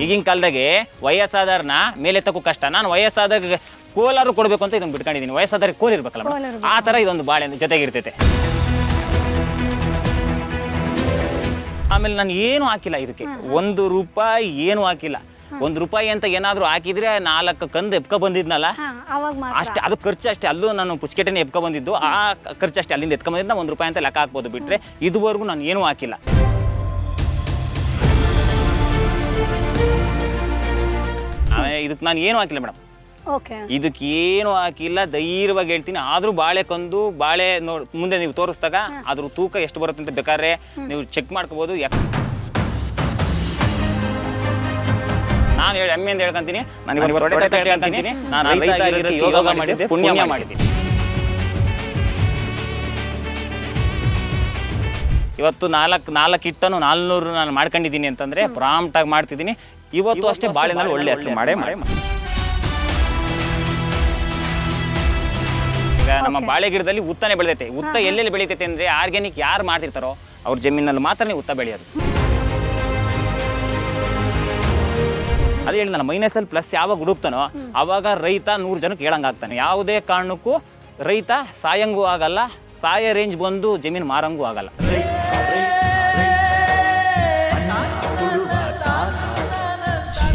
ಈಗಿನ ಕಾಲದಾಗೆ ವಯಸ್ಸಾದವ್ರನ್ನ ಮೇಲೆ ತಕ್ಕೂ ಕಷ್ಟ. ನಾನು ವಯಸ್ಸಾದಾಗ ಕೋಲಾರು ಕೊಡಬೇಕು ಅಂತ ಇದನ್ನು ಬಿಟ್ಕೊಂಡಿದ್ದೀನಿ. ವಯಸ್ಸಾದವ್ರಿಗೆ ಕೋಲ್ ಇರ್ಬೇಕಲ್ಲ ಮೇಡಮ್, ಆ ಥರ ಇದೊಂದು ಬಾಳೆ ಜೊತೆಗಿರ್ತೈತೆ. ಆಮೇಲೆ ನಾನು ಏನು ಹಾಕಿಲ್ಲ ಇದಕ್ಕೆ, 1 ರೂಪಾಯಿ ಏನು ಹಾಕಿಲ್ಲ. 1 ರೂಪಾಯಿ ಅಂತ ಏನಾದರೂ ಹಾಕಿದ್ರೆ 4 ಕಂದು ಎಪ್ಕೊ ಬಂದಿದ್ನಲ್ಲ ಅಷ್ಟೇ, ಅದು ಖರ್ಚು ಅಷ್ಟೇ. ಅಲ್ಲೂ ನಾನು ಪುಸ್ಕೆಟನೇ ಎಪ್ಕೊ ಬಂದಿದ್ದು, ಆ ಖರ್ಚು ಅಷ್ಟೇ. ಅಲ್ಲಿಂದ ಎತ್ಕೊ ಬಂದಿದ್ದು 1 ರೂಪಾಯಿ ಅಂತ ಲೆಕ್ಕ ಹಾಕ್ಬೋದು. ಬಿಟ್ಟರೆ ಇದುವರೆಗೂ ನಾನು ಏನೂ ಹಾಕಿಲ್ಲ. ಇದಕ್ಕೆ ನಾನು ಏನು ಹಾಕಿಲ್ಲ ಮೇಡಮ್, ಇದಕ್ಕೆ ಏನು ಹಾಕಿಲ್ಲ, ಧೈರ್ಯವಾಗಿ ಹೇಳ್ತೀನಿ. ಆದ್ರೂ ಬಾಳೆ ಕಂದು ಬಾಳೆ ಮುಂದೆ ನೀವು ತೋರಿಸಿದಾಗ ಅದ್ರ ತೂಕ ಎಷ್ಟು ಬರುತ್ತೆ ಅಂತ ಬೇಕಾದ್ರೆ ನೀವು ಚೆಕ್ ಮಾಡ್ಕೋಬಹುದು. ನಾನು ಹೆಮ್ಮೆಯಿಂದ ಹೇಳ್ಕೊಂತೀನಿ, ನಾನು ಯೋಗ ಮಾಡಿದ್ದೆ, ಪುಣ್ಯ ಮಾಡಿದ್ದೀನಿ. ಇವತ್ತು 4 ಇಟ್ಟನು 400 ನಾನು ಮಾಡ್ಕೊಂಡಿದ್ದೀನಿ ಅಂತಂದ್ರೆ ಪ್ರಾಂಪ್ಟ್ ಆಗಿ ಮಾಡ್ತಿದ್ದೀನಿ. ಇವತ್ತು ಅಷ್ಟೇ ಬಾಳೆನಲ್ಲಿ ಒಳ್ಳೆ ಹೆಸರು ಮಾಡೇ ಮಾಡಿ. ಈಗ ನಮ್ಮ ಬಾಳೆ ಗಿಡದಲ್ಲಿ ಉತ್ತನೇ ಬೆಳೆದೈತೆ. ಉತ್ತ ಎಲ್ಲೆಲ್ಲಿ ಬೆಳೀತೈತೆ ಅಂದ್ರೆ ಆರ್ಗ್ಯಾನಿಕ್ ಯಾರು ಮಾಡ್ತಿರ್ತಾರೋ ಅವ್ರ ಜಮೀನಲ್ಲಿ ಮಾತ್ರನೇ ಉತ್ತ ಬೆಳೆಯೋದು. ಅದೇ ಹೇಳಿ, ನಾನು ಮೈನಸಲ್ಲಿ ಪ್ಲಸ್ ಯಾವಾಗ ಹುಡುಕ್ತಾನೋ ಅವಾಗ ರೈತ 100 ಜನಕ್ಕೆ ಹೇಳಂಗಾಗ್ತಾನೆ. ಯಾವುದೇ ಕಾರಣಕ್ಕೂ ರೈತ ಸಾಯಂಗೂ ಆಗಲ್ಲ, ಸಾಯ ರೇಂಜ್ ಬಂದು ಜಮೀನು ಮಾರಂಗೂ ಆಗಲ್ಲ.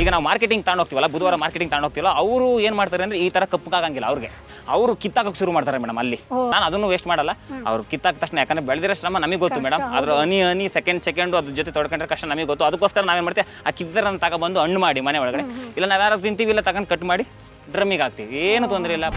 ಈಗ ನಾವು ಮಾರ್ಕೆಟಿಂಗ್ ತಗೊಂಡು ಹೋಗ್ತೀವಲ್ಲ, ಬುಧವಾರ ಮಾರ್ಕೆಟಿಂಗ್ ತಗೊಂಡು ಹೋಗ್ತೀವಲ್ಲ, ಅವರು ಏನು ಮಾಡ್ತಾರೆ ಅಂದರೆ ಈ ಥರ ಕಪ್ಪಗಾಗಂಗಿಲ್ಲ ಅವ್ರಿಗೆ. ಅವರು ಕಿತ್ತಾಕಕ್ಕೆ ಶುರು ಮಾಡ್ತಾರೆ ಮೇಡಮ್. ಅಲ್ಲಿ ನಾನು ಅದನ್ನು ವೇಸ್ಟ್ ಮಾಡಲ್ಲ. ಅವ್ರು ಕಿತ್ತಾಕ ತಕ್ಷಣ, ಯಾಕಂದ್ರೆ ಬೆಳೆದಿರೋ ಶ್ರಮ ನಮಗೆ ಗೊತ್ತು ಮೇಡಮ್. ಅದ್ರ ಹನಿ ಸೆಕೆಂಡ್ ಅದ್ರ ಜೊತೆ ತೊಡ್ಕೊಂಡ್ರೆ ಕಷ್ಟ ನಮಗೆ ಗೊತ್ತು. ಅದಕ್ಕೋಸ್ಕರ ನಾವೇನು ಮಾಡ್ತೀವಿ, ಆ ಕಿದ್ದರನ್ನು ತಗೊಬಂದು ಹಣ್ಣು ಮಾಡಿ ಮನೆ ಒಳಗಡೆ, ಇಲ್ಲ ನಾವು ಯಾರು ತಿಂತೀವಿ, ಇಲ್ಲ ತಗೊಂಡು ಕಟ್ ಮಾಡಿ ಡ್ರಮ್ಮಿಗೆ ಹಾಕ್ತೀವಿ, ಏನು ತೊಂದರೆ ಇಲ್ಲ.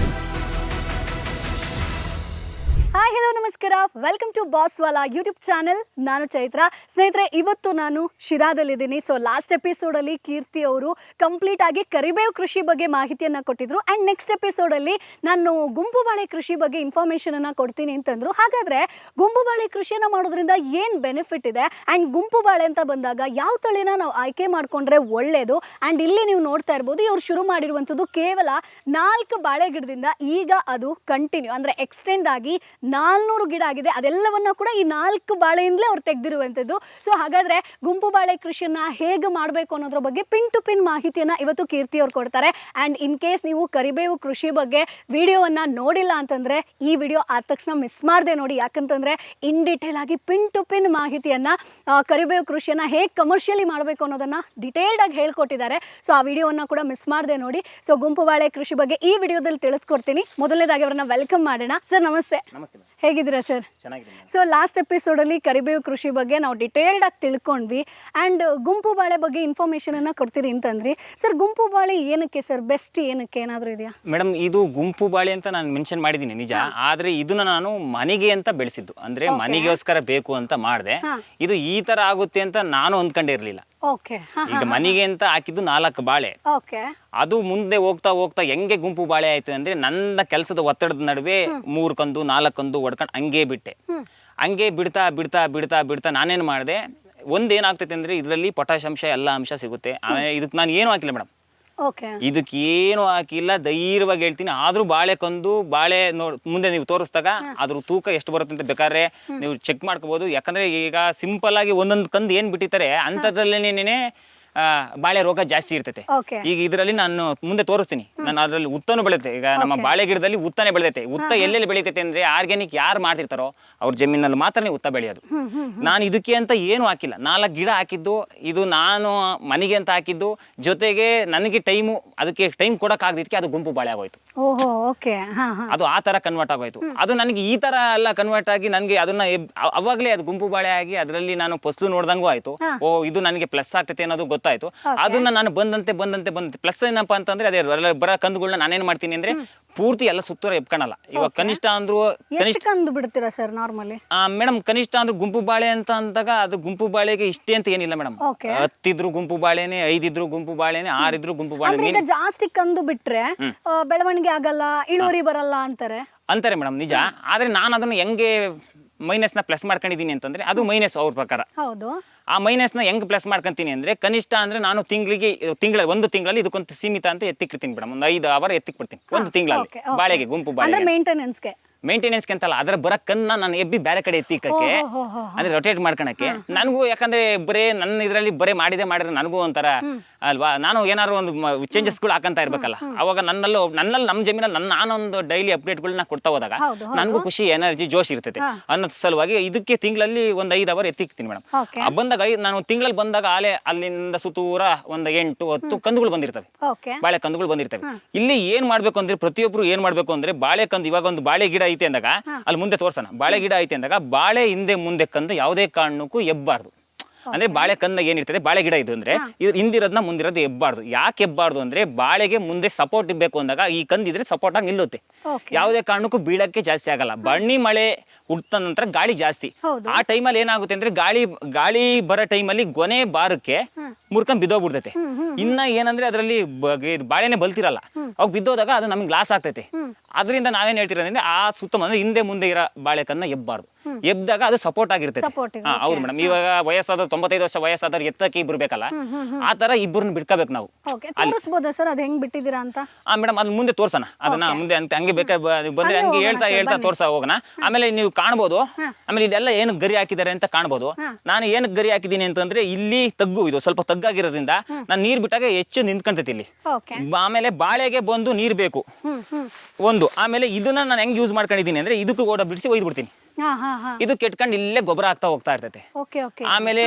ಹಾಯ್, ಹಲೋ, ನಮಸ್ಕಾರ. Welcome to boss wala YouTube channel. ನಾನು ಚೈತ್ರ. ಸ್ನೇಹಿತರೆ, ಇವತ್ತು ನಾನು ಶಿರಾದಲ್ಲಿದ್ದೀನಿ. ಸೊ ಲಾಸ್ಟ್ ಎಪಿಸೋಡಲ್ಲಿ ಕೀರ್ತಿ ಅವರು ಕಂಪ್ಲೀಟ್ ಆಗಿ ಕರಿಬೇವು ಕೃಷಿ ಬಗ್ಗೆ ಮಾಹಿತಿಯನ್ನು ಕೊಟ್ಟಿದ್ರು. ಆ್ಯಂಡ್ ನೆಕ್ಸ್ಟ್ ಎಪಿಸೋಡಲ್ಲಿ ನಾನು ಗುಂಪು ಬಾಳೆ ಕೃಷಿ ಬಗ್ಗೆ ಇನ್ಫಾರ್ಮೇಷನನ್ನು ಕೊಡ್ತೀನಿ ಅಂತಂದರು. ಹಾಗಾದರೆ ಗುಂಪು ಬಾಳೆ ಕೃಷಿಯನ್ನು ಮಾಡೋದ್ರಿಂದ ಏನು ಬೆನಿಫಿಟ್ ಇದೆ, ಆ್ಯಂಡ್ ಗುಂಪು ಬಾಳೆ ಅಂತ ಬಂದಾಗ ಯಾವ ತಳಿನ ನಾವು ಆಯ್ಕೆ ಮಾಡಿಕೊಂಡ್ರೆ ಒಳ್ಳೆಯದು. ಆ್ಯಂಡ್ ಇಲ್ಲಿ ನೀವು ನೋಡ್ತಾ ಇರ್ಬೋದು, ಇವರು ಶುರು ಮಾಡಿರುವಂಥದ್ದು ಕೇವಲ 4 ಬಾಳೆ ಗಿಡದಿಂದ ಈಗ ಅದು ಕಂಟಿನ್ಯೂ ಅಂದರೆ ಎಕ್ಸ್ಟೆಂಡ್ ಆಗಿ 400 ಗಿಡ ಆಗಿದೆ. ಅದೆಲ್ಲವನ್ನ ಕೂಡ ಈ 4 ಬಾಳೆಯಿಂದಲೇ ಅವ್ರು ತೆಗೆದಿರುವಂಥದ್ದು. ಸೊ ಹಾಗಾದರೆ ಗುಂಪು ಬಾಳೆ ಕೃಷಿಯನ್ನ ಹೇಗೆ ಮಾಡಬೇಕು ಅನ್ನೋದ್ರ ಬಗ್ಗೆ ಪಿನ್ ಟು ಪಿನ್ ಮಾಹಿತಿಯನ್ನು ಇವತ್ತು ಕೀರ್ತಿ ಅವ್ರು ಕೊಡ್ತಾರೆ. ಆ್ಯಂಡ್ ಇನ್ ಕೇಸ್ ನೀವು ಕರಿಬೇವು ಕೃಷಿ ಬಗ್ಗೆ ವಿಡಿಯೋವನ್ನು ನೋಡಿಲ್ಲ ಅಂತಂದರೆ ಈ ವಿಡಿಯೋ ಆದ ತಕ್ಷಣ ಮಿಸ್ ಮಾಡದೆ ನೋಡಿ. ಯಾಕಂತಂದರೆ ಇನ್ ಡೀಟೇಲ್ ಆಗಿ ಪಿನ್ ಟು ಪಿನ್ ಮಾಹಿತಿಯನ್ನು ಕರಿಬೇವು ಕೃಷಿಯನ್ನು ಹೇಗೆ ಕಮರ್ಷಿಯಲಿ ಮಾಡಬೇಕು ಅನ್ನೋದನ್ನು ಡಿಟೇಲ್ಡ್ ಆಗಿ ಹೇಳ್ಕೊಟ್ಟಿದ್ದಾರೆ. ಸೊ ಆ ವಿಡಿಯೋವನ್ನು ಕೂಡ ಮಿಸ್ ಮಾಡದೆ ನೋಡಿ. ಸೊ ಗುಂಪು ಬಾಳೆ ಕೃಷಿ ಬಗ್ಗೆ ಈ ವಿಡಿಯೋದಲ್ಲಿ ತಿಳಿಸ್ಕೊಡ್ತೀನಿ. ಮೊದಲನೇದಾಗಿ ಅವರನ್ನ ವೆಲ್ಕಮ್ ಮಾಡೋಣ. ಸರ್ ನಮಸ್ತೆ. ನಮಸ್ತೆ. ಹೇಗಿದ್ದೀರಾ ಸರ್? ಚೆನ್ನಾಗಿದೆ. ಸೊ ಲಾಸ್ಟ್ ಎಪಿಸೋಡಲ್ಲಿ ಕರಿಬೇವು ಕೃಷಿ ಬಗ್ಗೆ ನಾವು ಡಿಟೇಲ್ಡ್ ಆಗಿ ತಿಳ್ಕೊಂಡ್ವಿ. ಆ್ಯಂಡ್ ಗುಂಪು ಬಾಳೆ ಬಗ್ಗೆ ಇನ್ಫಾರ್ಮೇಷನನ್ನು ಕೊಡ್ತೀರಿ ಅಂತಂದ್ರಿ. ಸರ್, ಗುಂಪು ಬಾಳೆ ಏನಕ್ಕೆ ಸರ್ ಬೆಸ್ಟ್, ಏನಕ್ಕೆ ಏನಾದರೂ ಇದೆಯಾ? ಮೇಡಮ್, ಇದು ಗುಂಪು ಬಾಳೆ ಅಂತ ನಾನು ಮೆನ್ಷನ್ ಮಾಡಿದ್ದೀನಿ ನಿಜ. ಆದರೆ ಇದನ್ನ ನಾನು ಮನೆಗೆ ಅಂತ ಬೆಳೆಸಿದ್ದು, ಅಂದರೆ ಮನೆಗೋಸ್ಕರ ಬೇಕು ಅಂತ ಮಾಡಿದೆ. ಇದು ಈ ಥರ ಆಗುತ್ತೆ ಅಂತ ನಾನು ಅಂದ್ಕೊಂಡಿರಲಿಲ್ಲ. ಈಗ ಮನೆಗೆ ಅಂತ ಹಾಕಿದ್ದು 4 ಬಾಳೆ. ಅದು ಮುಂದೆ ಹೋಗ್ತಾ ಹೋಗ್ತಾ ಹೆಂಗೆ ಗುಂಪು ಬಾಳೆ ಆಯ್ತು ಅಂದ್ರೆ, ನನ್ನ ಕೆಲಸದ ಒತ್ತಡದ ನಡುವೆ 3 ಕಂದು 4 ಕಂದು ಹೊಡ್ಕೊಂಡು ಹಂಗೆ ಬಿಟ್ಟೆ. ಹಂಗೆ ಬಿಡ್ತಾ ಬಿಡ್ತಾ ಬಿಡ್ತಾ ಬಿಡ್ತಾ ನಾನೇನು ಮಾಡಿದೆ, ಒಂದೇನಾಗ್ತೈತೆ ಅಂದ್ರೆ ಇದರಲ್ಲಿ ಪೊಟ್ಯಾಷ್ ಅಂಶ ಎಲ್ಲ ಅಂಶ ಸಿಗುತ್ತೆ. ಆಮೇಲೆ ಇದಕ್ಕೆ ನಾನು ಏನು ಹಾಕಿಲ್ಲ ಮೇಡಮ್, ಇದಕ್ಕೆ ಏನು ಹಾಕಿಲ್ಲ, ಧೈರ್ಯವಾಗಿ ಹೇಳ್ತೀನಿ. ಆದ್ರೂ ಬಾಳೆ ಕಂದು ಬಾಳೆ ಮುಂದೆ ನೀವು ತೋರಿಸಿದಾಗ ಅದ್ರ ತೂಕ ಎಷ್ಟು ಬರುತ್ತೆ ಅಂತ ಬೇಕಾದ್ರೆ ನೀವು ಚೆಕ್ ಮಾಡ್ಕೋಬಹುದು. ಯಾಕಂದ್ರೆ ಈಗ ಸಿಂಪಲ್ ಆಗಿ ಒಂದೊಂದು ಕಂದು ಏನ್ ಬಿಟ್ಟಿರ್ತಾರೆ ಅಂಥದ್ರಲ್ಲೇನೆ ಬಾಳೆ ರೋಗ ಜಾಸ್ತಿ ಇರ್ತೈತೆ. ಈಗ ಇದರಲ್ಲಿ ನಾನು ಮುಂದೆ ತೋರಿಸ್ತೀನಿ. ನಾನು ಅದರಲ್ಲಿ ಉತ್ತನು ಬೆಳೆಯುತ್ತೆ. ಈಗ ನಮ್ಮ ಬಾಳೆ ಗಿಡದಲ್ಲಿ ಉತ್ತನೇ ಬೆಳೆದೈತೆ. ಉತ್ತ ಎಲ್ಲೆಲ್ಲಿ ಬೆಳೀತೈತೆ ಅಂದ್ರೆ ಆರ್ಗ್ಯಾನಿಕ್ ಯಾರು ಮಾಡ್ತಿರ್ತಾರೋ ಅವ್ರ ಜಮೀನಲ್ಲಿ ಮಾತ್ರನೇ ಉತ್ತ ಬೆಳೆಯೋದು. ನಾನು ಇದಕ್ಕೆ ಅಂತ ಏನು ಹಾಕಿಲ್ಲ. 4 ಗಿಡ ಹಾಕಿದ್ದು, ಇದು ನಾನು ಮನೆಗೆ ಅಂತ ಹಾಕಿದ್ದು. ಜೊತೆಗೆ ನನಗೆ ಅದಕ್ಕೆ ಟೈಮ್ ಕೊಡಕ್ ಆಗದಿದ್ದಕ್ಕೆ ಅದು ಗುಂಪು ಬಾಳೆ ಆಗೋಯ್ತು. ಅದು ಆ ತರ ಕನ್ವರ್ಟ್ ಆಗೋಯ್ತು. ಅದು ನನಗೆ ಈ ತರ ಎಲ್ಲ ಕನ್ವರ್ಟ್ ಆಗಿ ನನಗೆ ಅದನ್ನ ಅವಾಗಲೇ ಅದು ಗುಂಪು ಬಾಳೆ ಆಗಿ ಅದರಲ್ಲಿ ನಾನು ಫಸಲು ನೋಡ್ದಂಗೂ ಆಯ್ತು. ಇದು ನನಗೆ ಪ್ಲಸ್ ಆಗ್ತೈತೆ ಅನ್ನೋದು ಗೊತ್ತಾಯ್ತು. ಅದನ್ನ ನಾನು ಬಂದಂತೆ ಪ್ಲಸ್ ಏನಪ್ಪಾ ಅಂತಂದ್ರೆ, ಅದೇ ಬರೋ ಕಂದುಗಳನ್ನ ನಾನೇನ್ ಮಾಡ್ತೀನಿ ಅಂದ್ರೆ ಪೂರ್ತಿ ಎಲ್ಲ ಸುತ್ತೂರ ಎಪ್ಕೊಳಲ್ಲ. ಇವಾಗ ಕನಿಷ್ಠ ಅಂದ್ರು ಬಿಡ್ತೀರಾ ಸರ್ ನಾರ್ಮಲಿ? ಮೇಡಮ್, ಕನಿಷ್ಠ ಅಂದ್ರು ಗುಂಪು ಬಾಳೆ ಅಂತ ಅಂದಾಗ ಅದು ಗುಂಪು ಬಾಳೆಗೆ ಇಷ್ಟೇ ಅಂತ ಏನಿಲ್ಲ ಮೇಡಮ್. 10 ಇದ್ರು ಗುಂಪು ಬಾಳೆನೆ, 5 ಇದ್ರು ಗುಂಪು ಬಾಳೆನೆ, 6 ಇದ್ರು ಗುಂಪು ಬಾಳೆ. ಜಾಸ್ತಿ ಕಂದು ಬಿಟ್ರೆ ಬೆಳವಣಿಗೆ ಆಗಲ್ಲ, ಇಳುವರಿ ಬರಲ್ಲ ಅಂತಾರೆ ಮೇಡಮ್. ನಿಜ. ಆದ್ರೆ ನಾನು ಅದನ್ನ ಹೆಂಗೆ ಮೈನಸ್ ನ ಪ್ಲಸ್ ಮಾಡ್ಕೊಂಡಿದೀನಿ ಅಂತಂದ್ರೆ, ಅದು ಮೈನಸ್ ಅವ್ರ ಪ್ರಕಾರ. ಆ ಮೈನಸ್ ನ ಹೆಂಗ್ ಪ್ಲಸ್ ಮಾಡ್ಕೊಂತೀನಿ ಅಂದ್ರೆ, ಕನಿಷ್ಠ ಅಂದ್ರೆ ನಾನು ಒಂದು ತಿಂಗಳಲ್ಲಿ ಇದಕ್ಕೊಂದು ಸೀಮಿತ ಅಂತ ಎತ್ತಿಕ್ಬಿಡ್ತೀನಿ ಮೇಡಮ್. ಒಂದು 5 ಅವರ್ ಎತ್ತಿಕ್ಬಿಡ್ತೀನಿ ಒಂದು ತಿಂಗಳಲ್ಲಿ ಬಾಳೆಗೆ, ಗುಂಪು ಬಾಳೆ ಮೇಂಟೆನೆನ್ಸ್ಗೆ ಅಂತಲ್ಲ, ಅದ್ರ ಬರಕ್ಕನ್ನ ನಾನು ಎಬ್ಬಿ ಬೇರೆ ಕಡೆ ಎತ್ತಿಕ್ಕಕ್ಕೆ, ಅಂದ್ರೆ ರೊಟೇಟ್ ಮಾಡ್ಕೊಳಕ್ಕೆ ನನಗೂ. ಯಾಕಂದ್ರೆ ಬರೇ ನನ್ನ ಇದರಲ್ಲಿ ಬರೇ ಮಾಡಿದ್ರೆ ನನಗೂ ಒಂಥರ ಅಲ್ವಾ. ನಾನು ಏನಾದ್ರು ಒಂದು ಚೇಂಜಸ್ಗಳು ಹಾಕಂತ ಇರ್ಬೇಕಲ್ಲ, ಅವಾಗ ನನ್ನಲ್ಲಿ ನಮ್ಮ ಜಮೀನಲ್ಲಿ ನಾನೊಂದು ಡೈಲಿ ಅಪ್ಡೇಟ್ಗಳನ್ನ ಕೊಡ್ತಾ ಹೋದಾಗ ನನಗೂ ಖುಷಿ, ಎನರ್ಜಿ, ಜೋಶ್ ಇರ್ತೈತೆ ಅನ್ನೋ ಸಲುವಾಗಿ ಇದಕ್ಕೆ ತಿಂಗಳಲ್ಲಿ ಒಂದು 5 ಅವರ್ ಎತ್ತಿಕ್ತೀನಿ ಮೇಡಮ್. ಬಂದಾಗ ನಾನು ತಿಂಗಳಲ್ಲಿ ಬಂದಾಗ ಅಲ್ಲಿಂದ ಸುತ್ತೂರ ಒಂದು 8-10 ಕಂದುಗಳು ಬಂದಿರ್ತವೆ, ಬಾಳೆ ಕಂದುಗಳು ಬಂದಿರ್ತವೆ. ಇಲ್ಲಿ ಏನ್ ಮಾಡ್ಬೇಕು ಅಂದ್ರೆ ಪ್ರತಿಯೊಬ್ರು ಏನ್ ಮಾಡ್ಬೇಕು ಅಂದ್ರೆ ಬಾಳೆ ಕಂದು, ಇವಾಗ ಒಂದು ಬಾಳೆ ಗಿಡ ಐತೆ ಅಂದಾಗ ಅಲ್ಲಿ ಮುಂದೆ ತೋರ್ಸೋಣ, ಬಾಳೆ ಗಿಡ ಐತೆ ಅಂದಾಗ ಬಾಳೆ ಹಿಂದೆ ಮುಂದೆ ಕಂದು ಯಾವುದೇ ಕಾರಣಕ್ಕೂ ಎಬ್ಬಾರ್ದು. ಅಂದ್ರೆ ಬಾಳೆ ಕಂದಾಗ ಏನಿರ್ತದೆ, ಬಾಳೆ ಗಿಡ ಇದು ಅಂದ್ರೆ ಹಿಂದಿರೋದನ್ನ ಮುಂದಿರೋದು ಎಬ್ಬಾರ್ದು. ಯಾಕೆ ಎಬ್ಬಾರ್ದು ಅಂದ್ರೆ ಬಾಳೆಗೆ ಮುಂದೆ ಸಪೋರ್ಟ್ ಇರ್ಬೇಕು ಅಂದಾಗ ಈ ಕಂದಿದ್ರೆ ಸಪೋರ್ಟ್ ಆಗಿ ನಿಲ್ಲುತ್ತೆ, ಯಾವುದೇ ಕಾರಣಕ್ಕೂ ಬೀಳಕ್ಕೆ ಜಾಸ್ತಿ ಆಗಲ್ಲ. ಬನ್ನಿ ಮಳೆ ಹುಟ್ಟ ನಂತರ ಗಾಳಿ ಜಾಸ್ತಿ, ಆ ಟೈಮಲ್ಲಿ ಏನಾಗುತ್ತೆ ಅಂದ್ರೆ ಗಾಳಿ ಬರೋ ಟೈಮಲ್ಲಿ ಗೊನೆ ಬಾರಕ್ಕೆ ಮುರ್ಕೊಂಡ್ ಬಿದ್ದೋಗ್ಬಿಡ್ತೈತೆ. ಇನ್ನ ಏನಂದ್ರೆ ಅದರಲ್ಲಿ ಬಾಳೆನೆ ಬಲ್ತಿರಲ್ಲ, ಅವಾಗ ಬಿದ್ದೋದಾಗ ಅದು ನಮ್ಗೆ ಲಾಸ್ ಆಗ್ತೈತೆ. ಅದರಿಂದ ನಾವೇನ್ ಹೇಳ್ತಿರೋದ್ರೆ ಆ ಸುತ್ತಮುತ್ತ ಹಿಂದೆ ಮುಂದೆ ಇರೋ ಬಾಳೆಕನ್ನ ಎಬ್ಬಾರ್ದು. ಎಬ್ದಾಗ ಅದು ಸಪೋರ್ಟ್ ಆಗಿರ್ತೈತೆ. ಹೌದು ಮೇಡಮ್. ಇವಾಗ ವಯಸ್ಸಾದ 95 ವರ್ಷ ವಯಸ್ಸಾದವ್ರು ಎತ್ತಕ್ಕೆ ಇಬ್ರು ಬೇಕಲ್ಲ, ಆ ತರ ಇಬ್ಬರನ್ನ ಬಿಡ್ಕೋಬೇಕು ನಾವು. ಸರ್ ಅದ್ ಹೆಂಗ್ ಬಿಟ್ಟಿದ್ದೀರಾ ಅಂತ? ಮೇಡಮ್ ಅದ್ ಮುಂದೆ ತೋರ್ಸೋಣ, ಅದನ್ನ ಮುಂದೆ ಅಂತ ಹಂಗೆ ಬಂದ್ರೆ ಹಂಗೆ ಹೇಳ್ತಾ ತೋರ್ಸ ಹೋಗೋಣ. ಆಮೇಲೆ ನೀವು ಕಾಣ್ಬೋದು, ಆಮೇಲೆ ಇದೆಲ್ಲ ಏನಕ್ಕೆ ಗರಿ ಹಾಕಿದ್ದಾರೆ ಅಂತ ಕಾಣ್ಬೋದು. ನಾನು ಏನಕ್ಕೆ ಗರಿ ಹಾಕಿದ್ದೀನಿ ಅಂತಂದ್ರೆ ಇಲ್ಲಿ ತಗ್ಗು, ಇದು ಸ್ವಲ್ಪ ತಗ್ಗಾಗಿರೋದ್ರಿಂದ ನಾನು ನೀರ್ ಬಿಟ್ಟಾಗ ಹೆಚ್ಚು ನಿಂತ್ಕೊಂತೈತಿ ಇಲ್ಲಿ. ಆಮೇಲೆ ಬಾಳೆಗೆ ಬಂದು ನೀರ್ ಬೇಕು ಒಂದು. ಆಮೇಲೆ ಇದನ್ನ ನಾನು ಹೆಂಗ್ ಯೂಸ್ ಮಾಡ್ಕೊಂಡಿದ್ದೀನಿ ಅಂದ್ರೆ ಇದಕ್ಕೂ ಓಡ ಬಿಡಿಸಿ ಒಯ್ದು ಬಿಡ್ತೀನಿ. ಇದು ಕೆಟ್ಕೊಂಡು ಇಲ್ಲೇ ಗೊಬ್ಬರ ಆಗ್ತಾ ಹೋಗ್ತಾ ಇರ್ತೈತೆ. ಆಮೇಲೆ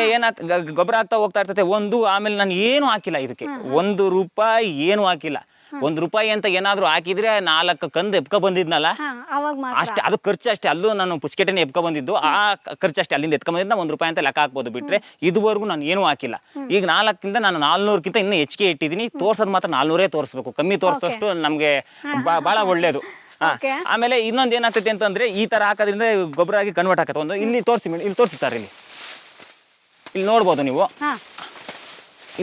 ಗೊಬ್ಬರ ಆಗ್ತಾ ಹೋಗ್ತಾ ಇರ್ತೈತೆ ಒಂದು. ಆಮೇಲೆ ನಾನು ಏನು ಹಾಕಿಲ್ಲ ಇದಕ್ಕೆ, ₹1 ಏನು ಹಾಕಿಲ್ಲ. ₹1 ಅಂತ ಏನಾದ್ರು ಹಾಕಿದ್ರೆ 4 ಕಂದು ಎಪ್ಕ ಬಂದಿದ್ನಲ್ಲ ಅಷ್ಟೇ, ಅದು ಖರ್ಚು ಅಷ್ಟೇ. ಅಲ್ಲೂ ನಾನು ಪುಷ್ಕೆಟನೆ ಎಪ್ಕ ಬಂದಿದ್ದು, ಆ ಖರ್ಚು ಅಷ್ಟೇ. ಅಲ್ಲಿಂದ ಎತ್ಕ ಬಂದಿದ್ದ ₹1 ಅಂತ ಲೆಕ್ಕ ಹಾಕ್ಬೋದು. ಬಿಟ್ರೆ ಇದುವರೆಗೂ ನಾನು ಏನು ಹಾಕಿಲ್ಲ. ಈಗ 4ಕ್ಕಿಂತ ನಾನು 400ಕ್ಕಿಂತ ಇನ್ನೂ ಹೆಚ್ಚಿಗೆ ಇಟ್ಟಿದ್ದೀನಿ. ತೋರ್ಸೋದು ಮಾತ್ರ 400 ತೋರಿಸ್ಬೇಕು, ಕಮ್ಮಿ ತೋರಿಸೋಷ್ಟು ನಮ್ಗೆ ಬಹಳ ಒಳ್ಳೇದು. ಆಮೇಲೆ ಇನ್ನೊಂದು ಏನಾಗ್ತೈತೆ ಅಂತಂದ್ರೆ ಈ ತರ ಹಾಕೋದ್ರಿಂದ ಗೊಬ್ಬರ ಆಗಿ ಕನ್ವರ್ಟ್ ಆಗತ್ತೆ. ಒಂದು ಇಲ್ಲಿ ತೋರಿಸಿ, ಇಲ್ಲಿ ತೋರಿಸಿ ಸರ್, ಇಲ್ಲಿ ನೋಡ್ಬೋದು ನೀವು.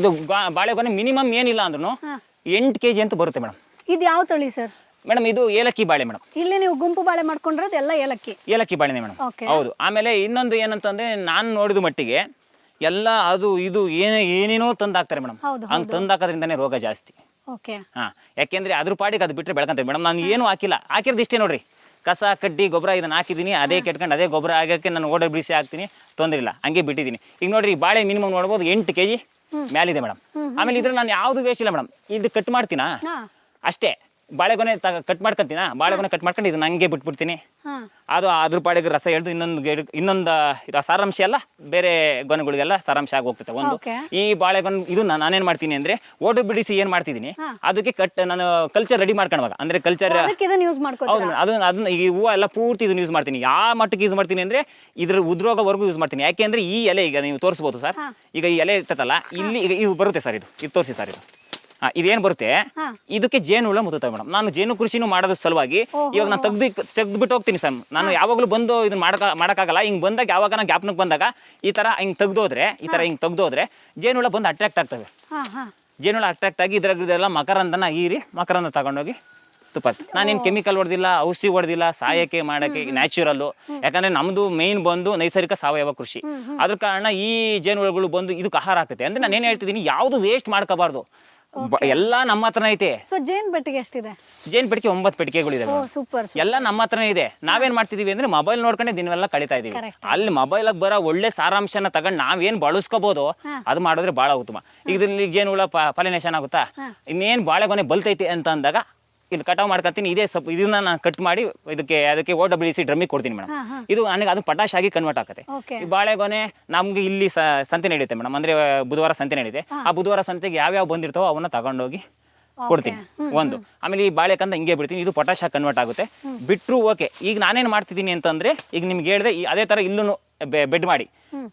ಇದು ಬಾಳೆಗೊನೆ ಮಿನಿಮಮ್ ಏನಿಲ್ಲ ಅಂದ್ರೂ 8 kg ಅಂತ ಬರುತ್ತೆ ಮೇಡಮ್. ಇದು ಯಾವ ತಳಿ ಸರ್? ಮೇಡಮ್ ಇದು ಏಲಕ್ಕಿ ಬಾಳೆ ಮೇಡಮ್. ಇಲ್ಲಿ ನೀವು ಗುಂಪು ಬಾಳೆ ಮಾಡ್ಕೊಂಡ್ರದ್ದು ಎಲ್ಲ ಏಲಕ್ಕಿ ಬಾಳೆನೆ ಮೇಡಮ್. ಹೌದು. ಆಮೇಲೆ ಇನ್ನೊಂದು ಏನಂತಂದ್ರೆ ನಾನು ನೋಡಿದ ಮಟ್ಟಿಗೆ ಎಲ್ಲ ಅದು ಇದು ಏನೇನೋ ತಂದಾಕ್ತಾರೆ ಮೇಡಮ್. ಹಂಗೆ ತಂದಾಕೋದ್ರಿಂದಾನೇ ರೋಗ ಜಾಸ್ತಿ. ಯಾಕೆಂದ್ರೆ ಅದ್ರ ಪಾಡಿಗೆ ಅದು ಬಿಟ್ಟರೆ ಬೆಳ್ಕೊಂತೀವಿ ಮೇಡಮ್. ನಾನು ಏನು ಹಾಕಿರೋದು ಇಷ್ಟೇ ನೋಡ್ರಿ, ಕಸ ಕಡ್ಡಿ ಗೊಬ್ಬರ ಇದನ್ನ ಹಾಕಿದ್ದೀನಿ. ಅದೇ ಕೆಟ್ಕೊಂಡು ಅದೇ ಗೊಬ್ಬರ ಆಗಕ್ಕೆ ನಾನು ಓಡರ್ ಬಿಡಿಸಿ ಹಾಕ್ತೀನಿ, ತೊಂದರೆ ಇಲ್ಲ, ಹಂಗೆ ಬಿಟ್ಟಿದ್ದೀನಿ. ಈಗ ನೋಡ್ರಿ ಬಾಳೆ ಮಿನಿಮಮ್ ನೋಡ್ಬೋದು 8 kg ಮ್ಯಾಲಿದೆ ಮೇಡಮ್. ಆಮೇಲೆ ಇದ್ರಲ್ಲಿ ನಾನು ಯಾವ್ದು ವೇಸ್ಟ್ ಇಲ್ಲ ಮೇಡಮ್. ಇದು ಕಟ್ ಮಾಡ್ತೀನಾ ಅಷ್ಟೇ, ಬಾಳೆಗೊನೆ ಕಟ್ ಮಾಡ್ಕೊಂತೀನ, ಬಾಳೆಗೊನೆ ಕಟ್ ಮಾಡ್ಕೊಂಡು ಇದನ್ನ ಹಂಗೆ ಬಿಟ್ಬಿಡ್ತೀನಿ. ಅದು ಅದ್ರ ಪಾಡಿಗೆ ರಸ ಎಳ್ದು ಇನ್ನೊಂದು ಸಾರಾಂಶ ಎಲ್ಲ ಬೇರೆ ಗೊನೆಗಳಿಗೆಲ್ಲ ಸಾರಾಂಶ ಆಗಿ ಹೋಗ್ತದೆ. ಒಂದು ಈ ಬಾಳೆಗೊನೆ ಇದು ನಾನೇನ್ ಮಾಡ್ತೀನಿ ಅಂದ್ರೆ ಓಡು ಬಿಡಿಸಿ ಏನ್ ಮಾಡ್ತಿದ್ದೀನಿ, ಅದಕ್ಕೆ ನಾನು ಕಲ್ಚರ್ ರೆಡಿ ಮಾಡ್ಕೊಂಡವಾಗ ಅಂದ್ರೆ ಕಲ್ಚರ್ ಹೌದು ಅದನ್ನ ಈ ಹೂವು ಎಲ್ಲ ಪೂರ್ತಿ ಇದನ್ನ ಯೂಸ್ ಮಾಡ್ತೀನಿ. ಯಾವ ಮಟ್ಟಕ್ಕೆ ಯೂಸ್ ಮಾಡ್ತೀನಿ ಅಂದ್ರೆ ಇದ್ರ ಉದ್ರೋಗವರೆಗೂ ಯೂಸ್ ಮಾಡ್ತೀನಿ. ಯಾಕೆಂದ್ರೆ ಈ ಎಲೆ ಈಗ ನೀವು ತೋರಿಸ್ಬೋದು ಸರ್, ಈಗ ಈ ಎಲೆ ಇರ್ತದಲ್ಲ ಇಲ್ಲಿ, ಈಗ ಇದು ಬರುತ್ತೆ ಸರ್, ಇದು ತೋರಿಸಿ ಸರ್. ಇದೇನ್ ಬರುತ್ತೆ, ಇದಕ್ಕೆ ಜೇನುಹುಳ ಮುತ್ತುತ್ತವೆ ಮೇಡಮ್. ನಾನು ಜೇನು ಕೃಷಿನೂ ಮಾಡೋದ್ರ ಸಲುವಾಗಿ ಇವಾಗ ನಾನು ತೆಗ್ದ್ಬಿಟ್ಟು ಹೋಗ್ತೀನಿ ಸರ್. ನಾನು ಯಾವಾಗಲೂ ಬಂದು ಇದನ್ನ ಮಾಡಕ್ಕಾಗಲ್ಲ. ಹಿಂಗ್ ಬಂದಾಗ ಯಾವಾಗ ನಾನು ಜ್ಞಾಪನಕ್ಕೆ ಬಂದಾಗ ಈ ತರ ಹಿಂಗ್ ತೆಗ್ದೋದ್ರೆ ಜೇನುಹುಳ ಬಂದು ಅಟ್ರಾಕ್ಟ್ ಆಗ್ತವೆ. ಜೇನುಹುಳ ಅಟ್ರಾಕ್ಟ್ ಆಗಿ ಇದ್ರಾಗೆಲ್ಲ ಮಕರಂದನ ಹೀರಿ ಮಕರಂದ ತಗೊಂಡೋಗಿ ತುಪ್ಪ. ನಾನೇನು ಕೆಮಿಕಲ್ ಹೊಡೆದಿಲ್ಲ, ಔಷಧಿ ಹೊಡೆದಿಲ್ಲ, ಸಾಯಕ್ಕೆ ಮಾಡಕ್ಕೆ ನ್ಯಾಚುರಲ್ಲು. ಯಾಕಂದ್ರೆ ನಮ್ದು ಮೇನ್ ಬಂದು ನೈಸರ್ಗಿಕ ಸಾವಯವ ಕೃಷಿ. ಅದ್ರ ಕಾರಣ ಈ ಜೇನುಹುಳಗಳು ಬಂದು ಇದಕ್ಕೆ ಆಹಾರ ಆಗ್ತೈತೆ. ಅಂದ್ರೆ ನಾನು ಏನ್ ಹೇಳ್ತಿದ್ದೀನಿ, ಯಾವ್ದು ವೇಸ್ಟ್ ಮಾಡ್ಕೋಬಾರ್ದು, ಎಲ್ಲ ನಮ್ಮ ಹತ್ರನೇ ಐತೆ. ಜೇನ್ ಪೆಟ್ಟಿಗೆ ಎಷ್ಟಿದೆ? ಜೇನ್ ಪೆಟ್ಟಿಗೆ 9 ಪೆಟ್ಟಿಗೆಗಳಿದೆ. ಎಲ್ಲ ನಮ್ಮ ಹತ್ರನೇ ಇದೆ. ನಾವೇನ್ ಮಾಡ್ತಿದೀವಿ ಅಂದ್ರೆ ಮೊಬೈಲ್ ನೋಡ್ಕೊಂಡೆ ದಿನವೆಲ್ಲ ಕಳೀತಾ ಇದೀವಿ. ಅಲ್ಲಿ ಮೊಬೈಲ್ ಬರೋ ಒಳ್ಳೆ ಸಾರಾಂಶನ ತಗೊಂಡು ನಾವೇನ್ ಬಳಸ್ಕೋಬಹುದು, ಅದು ಮಾಡಿದ್ರೆ ಬಹಳ ಉತ್ತಮ. ಇದ್ರಲ್ಲಿ ಜೇನುಹುಳ ಪಾಲಿನೇಷನ್ ಆಗುತ್ತಾ, ಇನ್ನೇನ್ ಬಾಳೆಗೊನೆ ಬಲ್ತೈತೆ ಅಂತ ಅಂದಾಗ ಇಲ್ಲಿ ಕಟಾವ್ ಮಾಡ್ಕೊತೀನಿ. ಇದೇ ಇದನ್ನ ನಾನು ಕಟ್ ಮಾಡಿ ಅದಕ್ಕೆ ಓಟ ಬಿಡಿಸಿ ಡ್ರಮ್ಮಿಗೆ ಕೊಡ್ತೀನಿ ಮೇಡಮ್. ಇದು ನನಗೆ ಅದು ಪಟಾಶ್ ಆಗಿ ಕನ್ವರ್ಟ್ ಆಗುತ್ತೆ. ಈ ಬಾಳೆಗೊನೆ ನಮ್ಗೆ ಇಲ್ಲಿ ಸಂತೆ ನಡೀತೆ ಮೇಡಮ್, ಅಂದ್ರೆ ಬುಧವಾರ ಸಂತೆ ನಡೀತೆ. ಆ ಬುಧವಾರ ಸಂತೆಗೆ ಯಾವ್ಯಾವ ಬಂದಿರ್ತಾವೋ ಅವನ್ನ ತಗೊಂಡೋಗಿ ಕೊಡ್ತೀನಿ ಒಂದು. ಆಮೇಲೆ ಈ ಬಾಳೆಕಂದ ಹಿಂಗೆ ಬಿಡ್ತೀನಿ, ಇದು ಪಟಾಶ್ ಆಗಿ ಕನ್ವರ್ಟ್ ಆಗುತ್ತೆ. ಬಿಟ್ರು ಓಕೆ. ಈಗ ನಾನೇನ್ ಮಾಡ್ತಿದ್ದೀನಿ ಅಂತಂದ್ರೆ, ಈಗ ನಿಮ್ಗೆ ಹೇಳಿದೆ ಅದೇ ತರ ಇಲ್ಲೂ ಬೆಡ್ ಮಾಡಿ,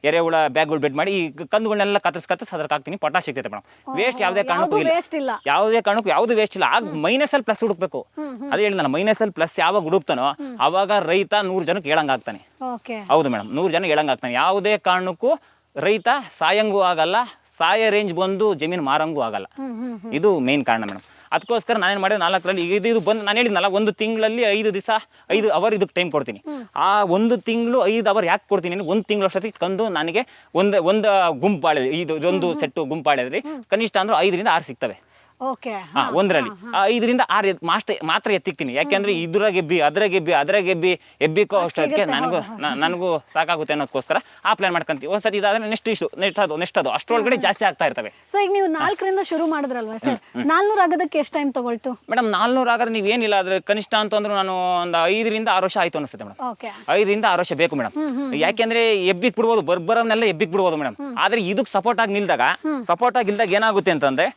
ಎರೆಹುಳ ಬ್ಯಾಗ್ಗಳು ಬೆಡ್ ಮಾಡಿ ಈ ಕಂದುಗಳನ್ನೆಲ್ಲ ಕತ್ತರಿಸಿ ಅದ್ರಕ್ಕೆ ಹಾಕ್ತೀನಿ. ಪಟಾಶ್ ಸಿಗ್ತೈತೆ ಮೇಡಮ್. ವೇಸ್ಟ್ ಯಾವುದೇ ಕಾರಣಕ್ಕೂ ಇಲ್ಲ, ಯಾವ್ದು ವೇಸ್ಟ್ ಇಲ್ಲ. ಆಗ -ಅಲ್ಲಿ ಪ್ಲಸ್ ಹುಡುಕ್ಬೇಕು. ಅದೇ ಹೇಳಿ ನಾನು, -ಅಲ್ಲಿ ಯಾವಾಗ ಹುಡುಕ್ತಾನೋ ಅವಾಗ ರೈತ 100 ಜನಕ್ಕೆ ಹೇಳಂಗ್ ಆಗ್ತಾನೆ. ಹೌದು ಮೇಡಮ್, 100 ಜನ ಹೇಳಂಗ್ ಆಗ್ತಾನೆ. ಯಾವುದೇ ಕಾರಣಕ್ಕೂ ರೈತ ಸಾಯಂಗೂ ಆಗಲ್ಲ, ಸಾಯ ರೇಂಜ್ ಬಂದು ಜಮೀನು ಮಾರಂಗೂ ಆಗಲ್ಲ. ಇದು ಮೇನ್ ಕಾರಣ ಮೇಡಮ್. ಅದಕ್ಕೋಸ್ಕರ ನಾನೇನು ಮಾಡಿದೆ, 4ರಲ್ಲಿ ಇದು ಬಂದು ನಾನು ಹೇಳಿದ್ನಲ್ಲ, 1 ತಿಂಗಳಲ್ಲಿ 5 ದಿವಸ 5 ಅವರ್ ಇದಕ್ಕೆ ಟೈಮ್ ಕೊಡ್ತೀನಿ. ಆ 1 ತಿಂಗಳು 5 ಅವರ್ ಯಾಕೆ ಕೊಡ್ತೀನಿ ಅಂದ್ರೆ, 1 ತಿಂಗಳು ಅಷ್ಟೊತ್ತಿಗೆ ಕಂದು ನನಗೆ ಒಂದು ಗುಂಪು ಬಾಳೆ, ಇದೊಂದು ಸೆಟ್ಟು ಗುಂಪು ಬಾಳೆ ಕನಿಷ್ಠ ಅಂದ್ರೆ 5 ರಿಂದ 6 ಸಿಗ್ತವೆ. ಓಕೆ ಒಂದರಲ್ಲಿ 5ರಿಂದ 6 ಮಾತ್ರ ಎತ್ತಿಕ್ತೀನಿ. ಯಾಕೆಂದ್ರೆ ಇದ್ರ ಗೆಬ್ಬಿ ಅದ್ರ ಗೆಬ್ಬಿ ಎಬ್ಬಿಕೋ ಅಷ್ಟೊತ್ತಿಗೆ ನನಗೂ ಸಾಕಾಗುತ್ತೆ ಅನ್ನೋದಕ್ಕೋಸ್ಕರ ಆ ಪ್ಲಾನ್ ಮಾಡ್ಕೊಂತೀವಿ. ಒಂದ್ಸತಿ ಇದಾದ್ರೆ ನೆಕ್ಸ್ಟ್ ಅದು ಅಷ್ಟರೊಳಗಡೆ ಜಾಸ್ತಿ ಆಗ್ತಾ ಇರ್ತವೆ. ಸೊ ಈಗ ನೀವು 4ರಿಂದ ಶುರು ಮಾಡಿದ್ರಲ್ವಾ ಸರ್, 400 ಆಗೋದಕ್ಕೆ ಎಷ್ಟು ಟೈಮ್ ತಗೊಳ್ತು ಮೇಡಮ್? 400 ಆಗಾದ್ರೆ ನೀವೇನಿಲ್ಲ ಆದ್ರೆ ಕನಿಷ್ಠ ಅಂತಂದ್ರೆ ನಾನು ಒಂದು 5ರಿಂದ 6 ವರ್ಷ ಆಯ್ತು ಅನಿಸುತ್ತೆ ಮೇಡಮ್. ಓಕೆ 5ರಿಂದ 6 ವರ್ಷ ಬೇಕು ಮೇಡಮ್. ಯಾಕೆಂದ್ರೆ ಎಬ್ಬಿಕ್ ಬಿಡ್ಬೋದು, ಬರ್ಬರವನ್ನೆಲ್ಲ ಎಬ್ಬಿಕ್ ಬಿಡ್ಬೋದು ಮೇಡಮ್. ಆದ್ರೆ ಇದಕ್ಕೆ ಸಪೋರ್ಟ್ ಆಗಿ ನಿಲ್ದಾಗ ಏನಾಗುತ್ತೆ ಅಂತಂದ್ರೆ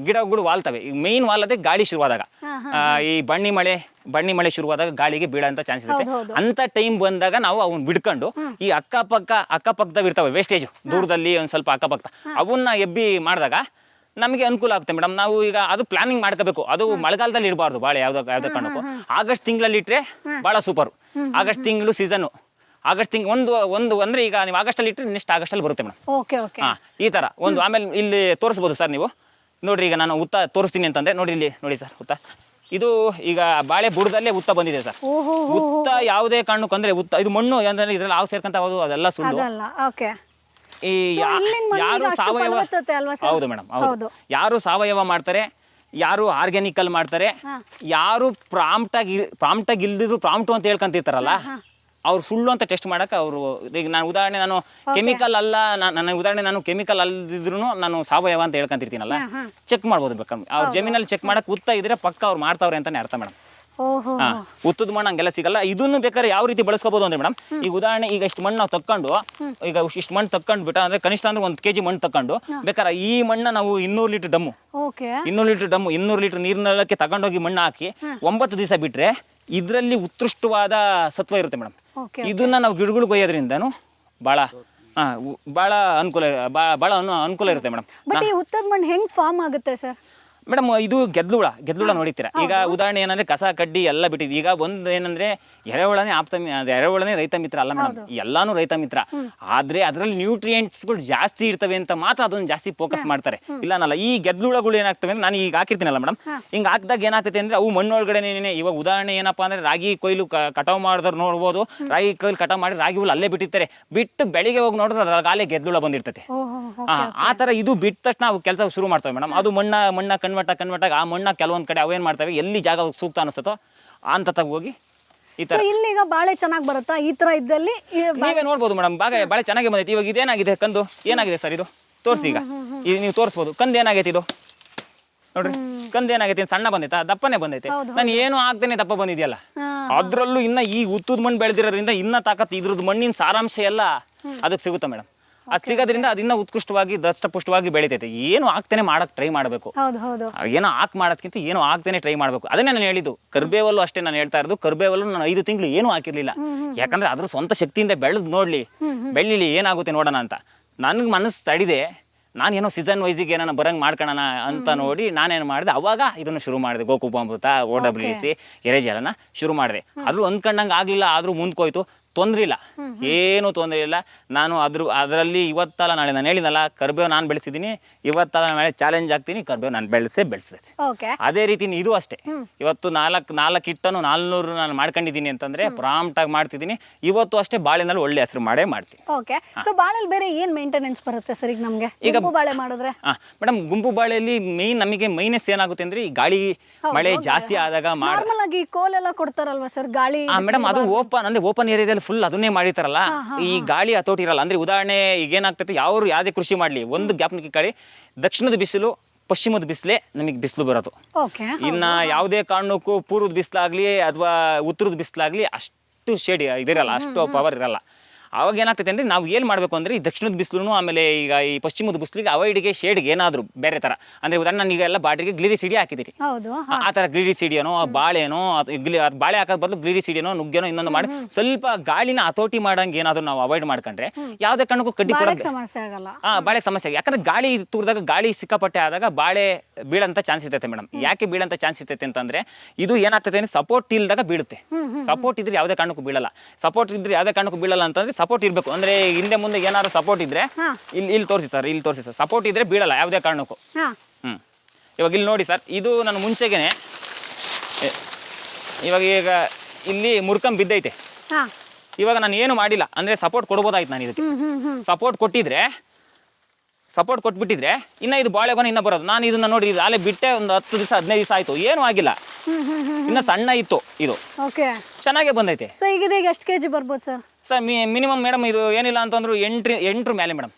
ಗಿಡಗಳು ವಾಲ್ತವೆ. ಈಗ ಮೇನ್ ವಾಲದೆ ಗಾಳಿ ಶುರುವಾದಾಗ, ಈ ಬನ್ನಿ ಮಳೆ ಶುರುವಾದಾಗ ಗಾಳಿಗೆ ಬೀಳಂತ ಚಾನ್ಸ್ ಇರುತ್ತೆ. ಅಂತ ಟೈಮ್ ಬಂದಾಗ ನಾವು ಅವನ್ನ ಬಿಡ್ಕೊಂಡು ಈ ಅಕ್ಕಪಕ್ಕದಾಗ ಇರ್ತಾವೆ ವೇಸ್ಟೇಜ್ ದೂರದಲ್ಲಿ ಒಂದ್ ಸ್ವಲ್ಪ ಅಕ್ಕಪಕ್ಕ ಅವನ್ನ ಎಬ್ಬಿ ಮಾಡಿದಾಗ ನಮಗೆ ಅನುಕೂಲ ಆಗುತ್ತೆ ಮೇಡಮ್. ನಾವು ಈಗ ಅದು ಪ್ಲಾನಿಂಗ್ ಮಾಡ್ಕೋಬೇಕು. ಅದು ಮಳೆಗಾಲದಲ್ಲಿ ಇರಬಾರ್ದು ಬಾಳೆ ಯಾವ್ದೇ ಕಾರಣಕ್ಕೂ. ಆಗಸ್ಟ್ ತಿಂಗಳಲ್ಲಿ ಇಟ್ರೆ ಬಹಳ ಸೂಪರ್. ಆಗಸ್ಟ್ ತಿಂಗಳು ಸೀಸನ್. ಆಗಸ್ಟ್ ತಿಂಗಳು ಒಂದು ಅಂದ್ರೆ ಈಗ ನೀವು ಆಗಸ್ಟಲ್ಲಿ ಇಟ್ಟರೆ ನೆಕ್ಸ್ಟ್ ಆಗಸ್ಟಲ್ಲಿ ಬರುತ್ತೆ ಮೇಡಮ್. ಓಕೆ ಓಕೆ ಈ ತರ ಒಂದು. ಆಮೇಲೆ ಇಲ್ಲಿ ತೋರಿಸ್ಬೋದು ಸರ್ ನೀವು ನೋಡ್ರಿ. ಈಗ ನಾನು ಉತ್ತ ತೋರಿಸ್ತೀನಿ ಅಂತಂದ್ರೆ ನೋಡಿ ಸರ್ ಉತ್ತ. ಇದು ಈಗ ಬಾಳೆ ಬುಡದಲ್ಲೇ ಉತ್ತ ಬಂದಿದೆ ಸರ್. ಉತ್ತ ಯಾವುದೇ ಕಾರಣಕ್ಕೂ ಅಂದ್ರೆ ಉತ್ತ ಇದು ಮಣ್ಣು ಅಂದ್ರೆ ಇದ್ರಲ್ಲಿ ಹಾವು ಸೇರ್ಕೊಂತ ಹೋಗೋದು ಅದೆಲ್ಲ ಸುಳ್ಳು. ಈ ಯಾರು ಸಾವಯವ, ಹೌದು ಮೇಡಮ್, ಹೌದು. ಯಾರು ಸಾವಯವ ಮಾಡ್ತಾರೆ, ಯಾರು ಆರ್ಗ್ಯಾನಿಕಲ್ ಮಾಡ್ತಾರೆ, ಯಾರು ಪ್ರಾಂಪ್ಟ್ ಆಗಿ ಇಲ್ದಿದ್ರು ಪ್ರಾಂಪ್ಟು ಅಂತ ಹೇಳ್ಕೊಂತಿರ್ತಾರಲ್ಲ, ಅವ್ರು ಸುಳ್ಳು ಅಂತ ಟೆಸ್ಟ್ ಮಾಡಕ್ಕೆ ಅವರು. ಈಗ ನಾನು ಕೆಮಿಕಲ್ ಅಲ್ಲ, ನಾನು ಕೆಮಿಕಲ್ ಅಲ್ಲದಿದ್ರು ನಾನು ಸಾವಯವ ಅಂತ ಹೇಳ್ಕೊಂತಿರ್ತೀನಲ್ಲ, ಚೆಕ್ ಮಾಡ್ಬೋದು ಬೇಕಂದ್ರೆ. ಅವ್ರ ಜಮೀನಲ್ಲಿ ಚೆಕ್ ಮಾಡಕ್ ಉತ್ತ ಇದ್ರೆ ಪಕ್ಕ ಅವ್ರು ಮಾಡ್ತಾವ್ರೆ ಅಂತಾನೆ ಅರ್ಥ ಮೇಡಮ್. ಉತ್ತದ ಮಣ್ಣು ಹಂಗೆಲ್ಲ ಸಿಗಲ್ಲ. ಇದನ್ನು ಬೇಕಾದ್ರೆ ಯಾವ ರೀತಿ ಬಳಸ್ಕೋಬಹುದು ಅಂದ್ರೆ ಮೇಡಮ್, ಈಗ ಉದಾಹರಣೆ ಈಗ ಇಷ್ಟು ಮಣ್ಣು ನಾವು ತಕ್ಕೊಂಡು, ಈಗ ಇಷ್ಟು ಮಣ್ಣು ತಕ್ಕೊಂಡು ಬಿಟ್ಟ ಅಂದ್ರೆ ಕನಿಷ್ಠ ಅಂದ್ರೆ 1 kg ಮಣ್ಣು ತಕ್ಕೊಂಡು ಬೇಕಾದ್ರೆ ಈ ಮಣ್ಣ ನಾವು 200 ಲೀಟರ್ ಡಮ್ಮು 200 ಲೀಟರ್ ನೀರಿನಲ್ಲಕ್ಕೆ ತಗೊಂಡೋಗಿ ಮಣ್ಣು ಹಾಕಿ 9 ದಿವಸ ಬಿಟ್ರೆ ಇದರಲ್ಲಿ ಉತ್ಕೃಷ್ಟವಾದ ಸತ್ವ ಇರುತ್ತೆ ಮೇಡಮ್. ಇದನ್ನ ನಾವು ಗಿಡಗಳು ಕೊಯ್ಯೋದ್ರಿಂದನೂ ಬಹಳ ಅನುಕೂಲ ಇರುತ್ತೆ ಮೇಡಮ್. ಬಟ್ ಈ ಉತ್ತದ ಮಣ್ಣು ಹೆಂಗ್ ಫಾರ್ಮ್ ಆಗುತ್ತೆ ಸರ್? ಮೇಡಮ್ ಇದು ಗೆದ್ಲುಳ ನೋಡಿತೀರಾ. ಈಗ ಉದಾಹರಣೆ ಏನಂದ್ರೆ ಕಸ ಕಡ್ಡಿ ಎಲ್ಲ ಬಿಟ್ಟಿದ್ದು. ಈಗ ಒಂದು ಏನಂದ್ರೆ ಎರೆಹುಳನೇ ರೈತ ಮಿತ್ರ ಅಲ್ಲ ಮೇಡಮ್, ಎಲ್ಲಾನು ರೈತ ಮಿತ್ರ. ಆದ್ರೆ ಅದ್ರಲ್ಲಿ ನ್ಯೂಟ್ರಿಯೆಂಟ್ಸ್ಗಳು ಜಾಸ್ತಿ ಇರ್ತವೆ ಅಂತ ಮಾತ್ರ ಅದನ್ನ ಜಾಸ್ತಿ ಫೋಕಸ್ ಮಾಡ್ತಾರೆ. ಇಲ್ಲ ಈ ಗೆದ್ಲುಳಗಳು ಏನಾಗ್ತವೆ ಅಂದ್ರೆ ನಾನು ಈಗ ಹಾಕಿರ್ತೀನಲ್ಲ ಮೇಡಮ್, ಹಿಂಗ್ ಹಾಕಿದಾಗ ಏನಾಗ್ತೈತೆ ಅಂದ್ರೆ ಅವು ಮಣ್ಣೊಳಗಡೆ ಇವಾಗ ಉದಾಹರಣೆ ಏನಪ್ಪಾ ಅಂದ್ರೆ ರಾಗಿ ಕೊಯ್ಲು ಕಟಾವ್ ಮಾಡಿದವ್ರು ನೋಡ್ಬೋದು. ರಾಗಿ ಕೊಯ್ಲು ಕಟಾವ್ ಮಾಡಿ ರಾಗಿ ಹುಲ್ಲು ಅಲ್ಲೇ ಬಿಟ್ಟಿರ್ತಾರೆ. ಬಿಟ್ಟು ಬೆಳಿಗ್ಗೆ ಹೋಗಿ ನೋಡಿದ್ರೆ ಅದ್ರಾಗಲೇ ಗೆದ್ಲುಳ ಬಂದಿರ್ತೈತೆ. ಆ ತರ ಇದು ಬಿಟ್ಟ ತಕ್ಷಣ ನಾವು ಕೆಲಸ ಶುರು ಮಾಡ್ತೇವೆ ಮೇಡಮ್. ಅದು ಮಣ್ಣ ಕನ್ವರ್ಟ್ ಆಗಿ ಆ ಮಣ್ಣ ಕೆಲವೊಂದ್ ಕಡೆ ಅವೇನ್ ಮಾಡ್ತವೆ, ಎಲ್ಲಿ ಜಾಗ ಸೂಕ್ತ ಅನಿಸುತ್ತೋ ಅಂತ ಹೋಗಿ ಈ ತರ. ಇಲ್ಲಿ ಈಗ ಬಾಳೆ ಚೆನ್ನಾಗಿ ಬರುತ್ತಾ ಈ ತರ ಇದ್ದಲ್ಲಿ? ನೀವೇ ನೋಡ್ಬೋದು ಮೇಡಮ್, ಬಾಳೆ ಚೆನ್ನಾಗಿ ಬಂದೈತಿ. ಇವಾಗ ಇದೇನಾಗಿದೆ ಕಂದು ಏನಾಗಿದೆ ಸರ್? ಇದು ತೋರಿಸಿ. ಈಗ ನೀವು ತೋರಿಸ್ಬೋದು ಕಂದು ಏನಾಗೈತಿ. ಇದು ನೋಡ್ರಿ ಕಂದು ಏನಾಗೈತಿ, ಸಣ್ಣ ಬಂದೈತಾ ದಪ್ಪನೇ ಬಂದೈತೆ. ನಾನು ಏನು ಆಗ್ತೇನೆ ದಪ್ಪ ಬಂದಿದೆಯಲ್ಲ. ಅದ್ರಲ್ಲೂ ಇನ್ನ ಈ ಉತ್ತದ ಮಣ್ಣು ಬೆಳೆದಿರೋದ್ರಿಂದ ಇನ್ನ ತಾಕತ್ ಇದ್ರದ್ದು ಮಣ್ಣಿನ ಸಾರಾಂಶ ಎಲ್ಲ ಅದಕ್ಕೆ ಸಿಗುತ್ತೆ ಮೇಡಮ್. ಅದು ಸಿಗೋದ್ರಿಂದ ಅದನ್ನ ಉತ್ಕೃಷ್ಟವಾಗಿ ದಷ್ಟಪುಷ್ಟವಾಗಿ ಬೆಳಿತೈತೆ. ಏನು ಆಗ್ತೇನೆ ಮಾಡಕ್ ಟ್ರೈ ಮಾಡಬೇಕು. ಏನೋ ಮಾಡೋದಕ್ಕಿಂತ ಏನೋ ಆಗ್ತೇನೆ ಟ್ರೈ ಮಾಡಬೇಕು. ಅದನ್ನೇ ನಾನು ಹೇಳಿದ್ದು. ಕರ್ಬೇವಲ್ಲೂ ಅಷ್ಟೇ ನಾನು ಹೇಳ್ತಾ ಇರೋದು. ಕರ್ಬೇವಲ್ಲೂ ನಾನು 5 ತಿಂಗಳು ಏನೂ ಹಾಕಿರ್ಲಿಲ್ಲ. ಯಾಕಂದ್ರೆ ಅದ್ರ ಸ್ವಂತ ಶಕ್ತಿಯಿಂದ ಬೆಳಿಲಿ ಏನಾಗುತ್ತೆ ನೋಡೋಣ ಅಂತ ನನ್ಗೆ ಮನಸ್ಸು ತಡಿದೆ. ನಾನೇನೋ ಸೀಸನ್ ವೈಸಿಗೆ ಏನೋ ಬರಂಗ್ ಮಾಡ್ಕೊಳ್ಳೋಣ ಅಂತ ನೋಡಿ ನಾನೇನು ಮಾಡಿದೆ, ಅವಾಗ ಇದನ್ನು ಶುರು ಮಾಡಿದೆ. ಗೋಕುಪಾಮೃತ, OWC, ಎರೆಜಲನ ಶುರು ಮಾಡಿದೆ. ಆದ್ರೂ ಅಂದ್ಕೊಂಡಂಗೆ ಆಗ್ಲಿಲ್ಲ. ಆದ್ರೂ ಮುಂದ್ಕೋಯ್ತು. ತೊಂದ್ರೆ ಇಲ್ಲ, ಏನು ತೊಂದರೆ ಇಲ್ಲ. ನಾನು ಅದರಲ್ಲಿ ಇವತ್ತಲ್ಲ ನಾಳೆ ನಾನು ಹೇಳಿದಲ್ಲ, ಕರ್ಬೇವು ನಾನು ಬೆಳೆಸಿದ್ದೀನಿ. ಇವತ್ತಲ್ಲ ನಾಳೆ ಚಾಲೆಂಜ್ ಆಗ್ತೀನಿ, ಕರ್ಬೇವು ನಾನು ಬೆಳೆಸ್ತೈತೆ. ಅದೇ ರೀತಿ ಇದು ಅಷ್ಟೇ. ಇವತ್ತು 4 ಇಟ್ಟನು 400 ನಾನು ಮಾಡ್ಕೊಂಡಿದ್ದೀನಿ ಅಂತಂದ್ರೆ ಪ್ರಾಂಪ್ಟ್ ಆಗಿ ಮಾಡ್ತಿದ್ದೀನಿ. ಇವತ್ತು ಅಷ್ಟೇ ಬಾಳೆನಲ್ಲಿ ಒಳ್ಳೆ ಹೆಸರು ಮಾಡ್ತೀನಿ. ಓಕೆ. ಸೊ ಬಾಳೆಲ್ಲಿ ಬೇರೆ ಏನ್ ಮೇಂಟೆನೆನ್ಸ್ ಬರುತ್ತೆ ಸರ್? ಈಗ ನಮಗೆ ಗುಂಪು ಬಾಳೆ ಮಾಡಿದ್ರೆ ಮೇಡಮ್, ಗುಂಪು ಬಾಳೆಯಲ್ಲಿ ನಮಗೆ ಮೈನಸ್ ಏನಾಗುತ್ತೆ ಅಂದ್ರೆ ಈ ಗಾಳಿ ಮಳೆ ಜಾಸ್ತಿ ಆದಾಗ ನಾರ್ಮಲ್ ಆಗಿ ಕೋಲೆಲ್ಲ ಕೊಡ್ತಾರಲ್ವಾ ಸರ್ ಗಾಳಿ? ಮೇಡಮ್ ಅದು ಓಪನ್ ಏರಿಯಾದಲ್ಲಿ ಫುಲ್ ಅದನ್ನೇ ಮಾಡಿರ್ತಾರಲ್ಲ, ಈ ಗಾಳಿ ಹತೋಟಿ ಇರಲ್ಲ. ಅಂದ್ರೆ ಉದಾಹರಣೆ ಈಗ ಏನಾಗ್ತೈತೆ, ಯಾವುದೇ ಕೃಷಿ ಮಾಡ್ಲಿ ಒಂದು ಗ್ಯಾಪ್ನಿಗೆ ಕಾಳಿ ದಕ್ಷಿಣದ ಬಿಸಿಲು ಪಶ್ಚಿಮದ ಬಿಸಿಲೇ ನಮಗೆ ಬಿಸಿಲು ಬರೋದು. ಇನ್ನ ಯಾವುದೇ ಕಾರಣಕ್ಕೂ ಪೂರ್ವದ ಬಿಸಿಲಾಗ್ಲಿ ಅಥವಾ ಉತ್ತರದ ಬಿಸಿಲಾಗ್ಲಿ ಅಷ್ಟು ಶೇಡ್ ಇದಿರಲ್ಲ, ಅಷ್ಟು ಪವರ್ ಇರಲ್ಲ. ಅವಾಗ ಏನಾಗ್ತೈತೆ ಅಂದ್ರೆ ನಾವು ಏನ್ ಮಾಡ್ಬೇಕು ಅಂದ್ರೆ ಈ ದಕ್ಷಿಣದ ಬಿಸಿಲು ಆಮೇಲೆ ಈಗ ಈ ಪಶ್ಚಿಮದ ಬಿಸಿಲಿಗೆ ಅವಾಯ್ಡ್ಗೆ ಶೇಡ್ಗೆ ಏನಾದ್ರು ಬೇರೆ ತರ. ಅಂದ್ರೆ ಉದಾಹರಣೆ ನಾನು ಈಗ ಎಲ್ಲ ಬಾಟ್ರಿಗೆ ಗ್ಲಿರಿಸಿಡಿ ಹಾಕಿದ್ದೀರಿ. ಆ ತರ ಗ್ಲಿರಿಸಿಡಿಯನೋ ಬಾಳೆನೋ ಬಾಳೆ ಹಾಕೋದ್ ಬದಲು ಗ್ಲಿರಿಸಿಡಿಯನೋ ನುಗ್ಗೆನೋ ಇನ್ನೊಂದು ಮಾಡಿ ಸ್ವಲ್ಪ ಗಾಳಿನ ಹತೋಟಿ ಮಾಡಂಗೆ ಏನಾದ್ರು ನಾವು ಅವಾಯ್ಡ್ ಮಾಡ್ಕೊಂಡ್ರೆ ಯಾವ್ದೇ ಕಾರಣಕ್ಕೂ ಕಡ್ಡಿ ಕೊಡೋದು ಬಾಳೆಗೆ ಸಮಸ್ಯೆ. ಯಾಕಂದ್ರೆ ಗಾಳಿ ತೂರಿದಾಗ ಗಾಳಿ ಸಿಕ್ಕಾಪಟ್ಟೆ ಆದಾಗ ಬಾಳೆ ಬೀಳಂತ ಚಾನ್ಸ್ ಇರ್ತೈತೆ ಮೇಡಮ್. ಯಾಕೆ ಬೀಳಂತ ಚಾನ್ಸ್ ಇರ್ತೈತೆ ಅಂತಂದ್ರೆ ಇದು ಏನಾಗ್ತೈತೆ ಅಂದ್ರೆ ಸಪೋರ್ಟ್ ಇಲ್ದಾಗ ಬೀಳುತ್ತೆ. ಸಪೋರ್ಟ್ ಇದ್ರೆ ಯಾವ್ದೇ ಕಾರಣಕ್ಕೂ ಬೀಳಲ್ಲ. ಸಪೋರ್ಟ್ ಇದ್ರೆ ಯಾವ್ದೇ ಕಾರಣಕ್ಕೂ ಬೀಳಲ್ಲ ಅಂತಂದ್ರೆ ಸಪೋರ್ಟ್ ಇರ್ಬೇಕು. ಅಂದ್ರೆ ಹಿಂದೆ ಮುಂದೆ ಏನಾದ್ರು ಸಪೋರ್ಟ್ ಇದ್ರೆ ಇಲ್ಲಿ ತೋರಿಸಿ ಸರ್, ಸಪೋರ್ಟ್ ಇದ್ರೆ ಬೀಳಲ್ಲ ಯಾವುದೇ ಕಾರಣಕ್ಕೂ. ಇವಾಗ ಇಲ್ಲಿ ನೋಡಿ ಸರ್, ಇದು ನಾನು ಮುಂಚೆಗೆನೆ ಈಗ ಇಲ್ಲಿ ಮುರ್ಕಂಬ್ ಬಿದ್ದೈತೆ. ಇವಾಗ ನಾನು ಏನು ಮಾಡಿಲ್ಲ ಅಂದ್ರೆ ಸಪೋರ್ಟ್ ಕೊಡ್ಬೋದಾಯ್ತು. ನಾನು ಇದಕ್ಕೆ ಸಪೋರ್ಟ್ ಕೊಟ್ಟಿದ್ರೆ ಸಪೋರ್ಟ್ ಕೊಟ್ಬಿಟ್ಟಿದ್ರೆ ಇನ್ನ ಇದು ಬಾಳೆಗೊನೆ ಇನ್ನ ಬರೋದು. ನಾನು ಇದನ್ನ ನೋಡಿ ಇದು ಅಲ್ಲೇ ಬಿಟ್ಟೆ ಒಂದು 10 ದಿವಸ 15 ದಿವಸ ಆಯ್ತು, ಏನೂ ಆಗಿಲ್ಲ, ಇನ್ನ ಸಣ್ಣ ಇತ್ತು, ಇದು ಓಕೆ ಚೆನ್ನಾಗೇ ಬಂದೈತೆ. ಸೊ ಈಗ ಎಷ್ಟು ಕೆಜಿ ಬರ್ಬೋದು ಸರ್? ಸರ್ ಮಿನಿಮಮ್ ಮೇಡಮ್ ಇದು ಏನಿಲ್ಲ ಅಂತಂದ್ರು 8 ಮೇಲೆ ಮೇಡಮ್,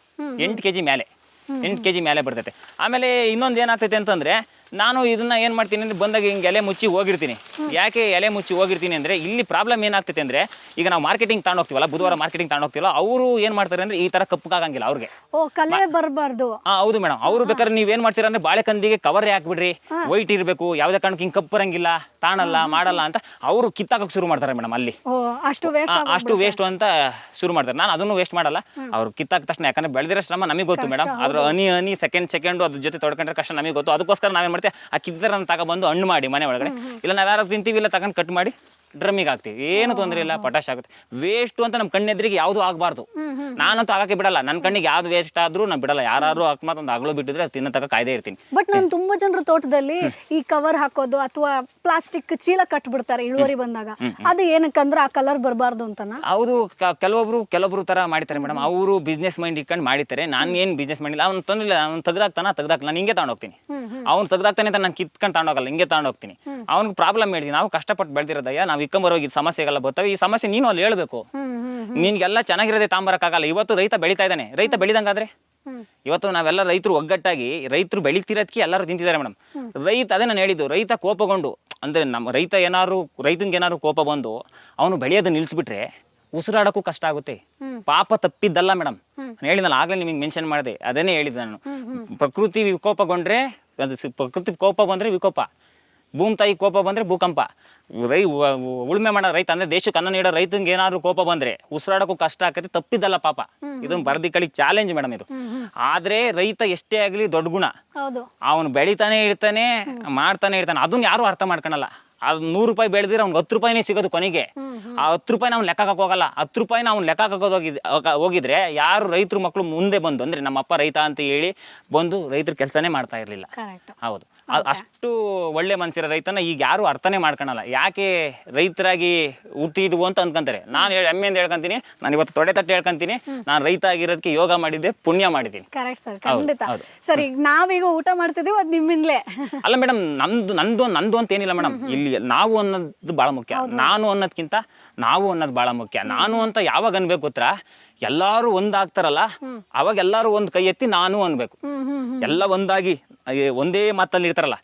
8 kg ಮೇಲೆ, 8 kg ಮೇಲೆ ಬರ್ತೈತೆ. ಆಮೇಲೆ ಇನ್ನೊಂದು ಏನಾಗ್ತೈತೆ ಅಂತಂದ್ರೆ ನಾನು ಇದನ್ನ ಏನ್ ಮಾಡ್ತೀನಿ ಅಂದ್ರೆ ಬಂದಾಗ ಹಿಂಗೆ ಎಲೆ ಮುಚ್ಚಿ ಹೋಗಿರ್ತೀನಿ. ಯಾಕೆ ಎಲೆ ಮುಚ್ಚಿ ಹೋಗಿರ್ತೀನಿ ಅಂದ್ರೆ ಇಲ್ಲಿ ಪ್ರಾಬ್ಲಮ್ ಏನಾಗ್ತೈತೆ ಅಂದ್ರೆ ಈಗ ನಾವು ಮಾರ್ಕೆಟಿಂಗ್ ತಗೊಂಡು ಹೋಗ್ತೀವಲ್ಲ, ಬುಧವಾರ ಮಾರ್ಕೆಟಿಂಗ್ ತಗೊಂಡು ಹೋಗ್ತೀವಲ್ಲ, ಅವರು ಏನ್ ಮಾಡ್ತಾರೆ ಅಂದ್ರೆ ಈ ತರ ಕಪ್ಪಗಾಗಂಗಿಲ್ಲ ಅವ್ರಿಗೆ. ಓ ಕಲೆ ಬರಬಾರ್ದು. ಹೌದು ಮೇಡಮ್. ಅವರು ಬೇಕಾದ್ರೆ ನೀವ್ ಏನ್ ಮಾಡ್ತೀರಾ ಅಂದ್ರೆ ಬಾಳೆಕಂದಿಗೆ ಕವರ್ ಹಾಕ್ಬಿಡ್ರಿ, ವೈಟ್ ಇರಬೇಕು, ಯಾವ್ದೇ ಕಾರಣಕ್ಕೆ ಹಿಂಗೆ ಕಪ್ಪು ಬರಂಗಿಲ್ಲ, ತಾಣಲ್ಲ, ಮಾಡಲ್ಲ ಅಂತ ಅವರು ಕಿತ್ತಾಕಕ್ಕೆ ಶುರು ಮಾಡ್ತಾರೆ ಮೇಡಮ್. ಅಲ್ಲಿ ಅಷ್ಟು ವೇಸ್ಟ್ ಅಂತ ಶುರು ಮಾಡ್ತಾರೆ. ನಾನು ಅದನ್ನು ವೇಸ್ಟ್ ಮಾಡಲ್ಲ, ಅವ್ರು ಕಿತ್ತಾಕ ತಕ್ಷಣ, ಯಾಕಂದ್ರೆ ಬೆಳೆದಿರೋ ಶ್ರಮ ನಮಗೆ ಗೊತ್ತು ಮೇಡಮ್. ಅದ್ರ ಹನಿ ಸೆಕೆಂಡ್ ಅದ್ರ ಜೊತೆ ತೊಡ್ಕೊಂಡ್ರೆ ಕಷ್ಟ ನಮಗೆ ಗೊತ್ತು. ಅದಕ್ಕೋಸ್ಕರ ನಾವೇನ್ ಮಾಡ್ತೀವಿ, ಆ ಕಿದ್ದರನ್ನ ತಗೊಬಂದು ಹಣ್ಣು ಮಾಡಿ ಮನೆ ಒಳಗಡೆ, ಇಲ್ಲ ನಾವ್ ಯಾರು ತಿಂತೀವಿ, ಇಲ್ಲ ತಗೊಂಡು ಕಟ್ ಮಾಡಿ ಡ್ರಮ್ಮಿಗೆ ಹಾಕ್ತಿವಿ, ಏನು ತೊಂದರೆ ಇಲ್ಲ, ಪಟಾಶ್ ಆಗುತ್ತೆ. ವೇಸ್ಟ್ ಅಂತ ನಮ್ಮ ಕಣ್ಣೆದ್ರಿಗೆ ಯಾವ್ದು ಆಗಬಾರ್ದು. ನಾನಂತೂ ಆಗಕ್ಕೆ ಬಿಡಲ್ಲ, ನನ್ನ ಕಣ್ಣಿಗೆ ಯಾವ್ದು ವೇಸ್ಟ್ ಆದ್ರೂ ನಾನು ಬಿಡಲ್ಲ. ಯಾರು ಅಕಸ್ಮಾತ್ ಒಂದು ಅಗಲು ಬಿಟ್ಟಿದ್ರೆ ತಿನ್ನ ತಗ ಕಾಯ್ದೆ ಇರ್ತೀನಿ. ಬಟ್ ನಾನು ತುಂಬಾ ಜನರ ತೋಟದಲ್ಲಿ ಈ ಕವರ್ ಹಾಕೋದು ಅಥವಾ ಪ್ಲಾಸ್ಟಿಕ್ ಚೀಲ ಕಟ್ಬಿಡ್ತಾರೆ ಇಳುವರಿ ಬಂದಾಗ, ಅದು ಏನಕ್ಕಂದ್ರೆ ಆ ಕಲರ್ ಬರಬಾರ್ದು ಅಂತನಾ? ಹೌದು, ಕೆಲವೊಬ್ರು ತರ ಮಾಡ್ತಾರೆ ಮೇಡಮ್. ಅವರು ಬಿಸ್ನೆಸ್ ಮೈಂಡ್ ಇಟ್ಕೊಂಡು ಮಾಡಿತಾರೆ. ನಾನು ಏನ್ ಬಿಸ್ನೆಸ್ ಮಾಡಿಲ್ಲ. ಅವ್ನು ತೊಂದ್ರೆ ಅವ್ನು ತೆಗ್ದಾಕ್ತಾನ, ನಾನು ಹಿಂಗೆ ತಗೊಂಡೋಗ್ತೀನಿ. ಅವ್ನು ತೆಗ್ದಾಕ್ತಾನೆ ಅಂತ ನಾನು ಕಿತ್ಕೊಂಡು ತಗೊಂಡೋಗಲ್ಲ, ಹಿಂಗೆ ತಗೊಂಡೋಗ್ತೀನಿ. ಅವ್ನಿಗೆ ಪ್ರಾಬ್ಲಮ್ ಹೇಳಿದ್ವಿ, ನಾವು ಕಷ್ಟಪಟ್ಟು ಬೆಳೆದಿರೋದಯ್ಯ, ನಾವು ಇಕ್ಕಂಬರೋಗಿ ಸಮಸ್ಯೆಗೆಲ್ಲ ಬರ್ತವೆ. ಈ ಸಮಸ್ಯೆ ನೀನು ಅಲ್ಲಿ ಹೇಳ್ಬೇಕು. ನಿನ್ಗೆಲ್ಲ ಚೆನ್ನಾಗಿರೋದೇ ತಾಂಬರಕ್ಕಾಗಲ್ಲ. ಇವತ್ತು ರೈತ ಬೆಳೀತಾ ಇದ್ದಾನೆ, ರೈತ ಬೆಳಿದಂಗಾದ್ರೆ ಇವತ್ತು ನಾವೆಲ್ಲ ರೈತರು ಒಗ್ಗಟ್ಟಾಗಿ ರೈತರು ಬೆಳೀತಿರೋದಕ್ಕೆ ಎಲ್ಲರೂ ತಿಂತಿದ್ದಾರೆ ಮೇಡಮ್. ರೈತ, ಅದೇ ನಾನು ಹೇಳಿದ್ದು, ರೈತ ಕೋಪಗೊಂಡು ಅಂದ್ರೆ ನಮ್ಮ ರೈತಂಗೆ ಏನಾದ್ರು ಕೋಪ ಬಂದು ಅವನು ಬೆಳೆಯೋದು ನಿಲ್ಸ್ಬಿಟ್ರೆ ಉಸಿರಾಡಕ್ಕೂ ಕಷ್ಟ ಆಗುತ್ತೆ. ಪಾಪ ತಪ್ಪಿದ್ದಲ್ಲ ಮೇಡಮ್. ಹೇಳಿದ್ನಲ್ಲ ಆಗ್ಲೇ ನಿಮಗೆ ಮೆನ್ಷನ್ ಮಾಡಿದೆ, ಅದನ್ನೇ ಹೇಳಿದ್ದೆ ನಾನು. ಪ್ರಕೃತಿ ವಿಕೋಪಗೊಂಡ್ರೆ, ಪ್ರಕೃತಿ ಕೋಪ ಬಂದ್ರೆ ವಿಕೋಪ, ಭೂಮಿ ತಾಯಿ ಕೋಪ ಬಂದ್ರೆ ಭೂಕಂಪ. ಉಳುಮೆ ಮಾಡೋ ರೈತ ಅಂದ್ರೆ ದೇಶಕ್ಕೆ ಅನ್ನ ನೀಡೋ ರೈತಂಗೆ ಏನಾದ್ರು ಕೋಪ ಬಂದ್ರೆ ಉಸಿರಾಡಕ್ಕೂ ಕಷ್ಟ ಆಕತಿ, ತಪ್ಪಿದ್ದಲ್ಲ ಪಾಪ. ಇದೊಂದು ಬರದಿ ಕಳಿ ಚಾಲೆಂಜ್ ಮೇಡಮ್ ಇದು. ಆದ್ರೆ ರೈತ ಎಷ್ಟೇ ಆಗ್ಲಿ ದೊಡ್ಡ ಗುಣ, ಅವನು ಬೆಳಿತಾನೆ ಇರ್ತಾನೆ, ಮಾಡ್ತಾನೆ ಇರ್ತಾನೆ. ಅದನ್ನ ಯಾರು ಅರ್ಥ ಮಾಡ್ಕೊಳಲ್ಲ. ಅದು 100 ರೂಪಾಯಿ ಬೆಳೆದಿದ್ರೆ ಅವ್ನಿಗೆ 10 ರೂಪಾಯಿನೇ ಸಿಗೋದು ಕೊನೆಗೆ. ಆ 10 ರೂಪಾಯಿನ ಅವ್ನು ಲೆಕ್ಕ ಹಾಕೋಗಲ್ಲ. 10 ರೂಪಾಯಿನ ಅವ್ನು ಲೆಕ್ಕ ಹೋಗಿದ್ರೆ ಯಾರು ರೈತರು ಮಕ್ಕಳು ಮುಂದೆ ಬಂದು ಅಂದ್ರೆ ನಮ್ಮಪ್ಪ ರೈತ ಅಂತ ಹೇಳಿ ಬಂದು ರೈತರ ಕೆಲಸನೇ ಮಾಡ್ತಾ ಇರ್ಲಿಲ್ಲ. ಹೌದು, ಅಷ್ಟು ಒಳ್ಳೆ ಮನ್ಸಿರೋ ರೈತನ ಈಗ ಯಾರು ಅರ್ಥನೇ ಮಾಡ್ಕೊಳಲ್ಲ. ಯಾಕೆ ರೈತರಾಗಿ ಹುಟ್ಟಿದ್ವು ಅಂತ ಅನ್ಕೊಂತಾರೆ. ನಾನು ಹೆಮ್ಮೆಯಿಂದ ಹೇಳ್ಕೊಂತೀನಿ, ನಾನು ಇವತ್ತು ತೊಡೆ ತಟ್ಟೆ ಹೇಳ್ಕೊಂತೀನಿ, ನಾನು ರೈತ ಆಗಿರೋದಕ್ಕೆ ಯೋಗ ಮಾಡಿದ್ದೆ, ಪುಣ್ಯ ಮಾಡಿದ್ದೀನಿ. ಸರಿ, ನಾವೀಗ ಊಟ ಮಾಡ್ತಿದೀವಿ, ಅದು ನಿಮ್ಮಿಂದಲೇ ಅಲ್ಲ ಮೇಡಮ್. ನಂದು ಅಂತ ಏನಿಲ್ಲ ಮೇಡಮ್. ಇಲ್ಲಿ ನಾವು ಅನ್ನೋದು ಬಹಳ ಮುಖ್ಯ. ನಾನು ಅನ್ನೋದ್ಕಿಂತ ನಾವು ಅನ್ನೋದು ಬಹಳ ಮುಖ್ಯ. ನಾನು ಅಂತ ಯಾವಾಗ ಅನ್ಬೇಕು ಗೊತ್ತಾ, ಎಲ್ಲಾರು ಒಂದಾಗ್ತಾರಲ್ಲ ಅವಾಗ ಎಲ್ಲಾರು ಒಂದ್ ಕೈ ಎತ್ತಿ ನಾನು ಅನ್ಬೇಕು. ಎಲ್ಲ ಒಂದಾಗಿ ಒಂದೇ ಮಾತಲ್ಲಿ ಇರ್ತಾರಲ್ಲ,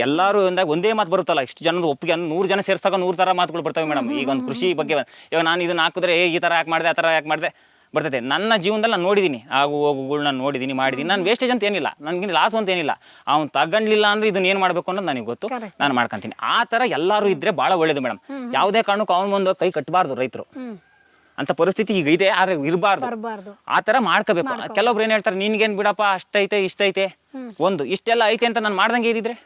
ಎಲ್ಲಾರು ಒಂದಾಗ ಒಂದೇ ಮಾತು ಬರುತ್ತಲ್ಲ, ಇಷ್ಟು ಜನದ ಒಪ್ಪಿಗೆ 100 ಜನ ಸೇರ್ಸಾಗ 100 ತರ ಮಾತುಗಳು ಬರ್ತವೆ ಮೇಡಮ್. ಈಗ ಒಂದು ಕೃಷಿ ಬಗ್ಗೆ ಇವಾಗ ನಾನು ಇದನ್ನ ಹಾಕಿದ್ರೆ ಈ ತರ ಯಾಕೆ ಮಾಡಿದೆ, ಆ ತರ ಯಾಕೆ ಮಾಡಿದೆ ಬರ್ತೈತೆ. ನನ್ನ ಜೀವನದಲ್ಲಿ ನಾನು ನೋಡಿದ್ದೀನಿ, ಆಗು ಹೋಗುಗಳು ನಾನು ನೋಡಿದ್ದೀನಿ, ಮಾಡಿದ್ದೀನಿ. ನಾನು ವೇಸ್ಟೇಜ್ ಅಂತ ಏನಿಲ್ಲ, ನನಗೆ ಲಾಸ್ ಅಂತ ಏನಿಲ್ಲ. ಅವ್ನು ತಗೊಂಡ್ಲಿಲ್ಲ ಅಂದ್ರೆ ಇದನ್ನ ಏನ್ ಮಾಡ್ಬೇಕು ಅನ್ನೋದು ನನಗೆ ಗೊತ್ತು, ನಾನು ಮಾಡ್ಕೊಂತೀನಿ. ಆ ತರ ಎಲ್ಲಾರು ಇದ್ರೆ ಬಹಳ ಒಳ್ಳೇದು ಮೇಡಮ್. ಯಾವುದೇ ಕಾರಣಕ್ಕೂ ಅವ್ನ ಮುಂದೆ ಕೈ ಕಟ್ಟಬಾರ್ದು ರೈತರು ಅಂತ ಪರಿಸ್ಥಿತಿ ಈಗ ಇದೆ. ಆದ್ರೆ ಇರಬಾರ್ದು, ಆ ತರ ಮಾಡ್ಕೋಬೇಕು. ಕೆಲವೊಬ್ರು ಏನ್ ಹೇಳ್ತಾರೆ, ನಿನ್ಗೇನ್ ಬಿಡಪ್ಪ ಅಷ್ಟೈತೆ ಇಷ್ಟೈತೆ, ಒಂದು ಇಷ್ಟೆಲ್ಲ ಐತೆ ಅಂತ ನಾನು ಮಾಡ್ದಂಗೆ ಇದ್ದಿದ್ರೆ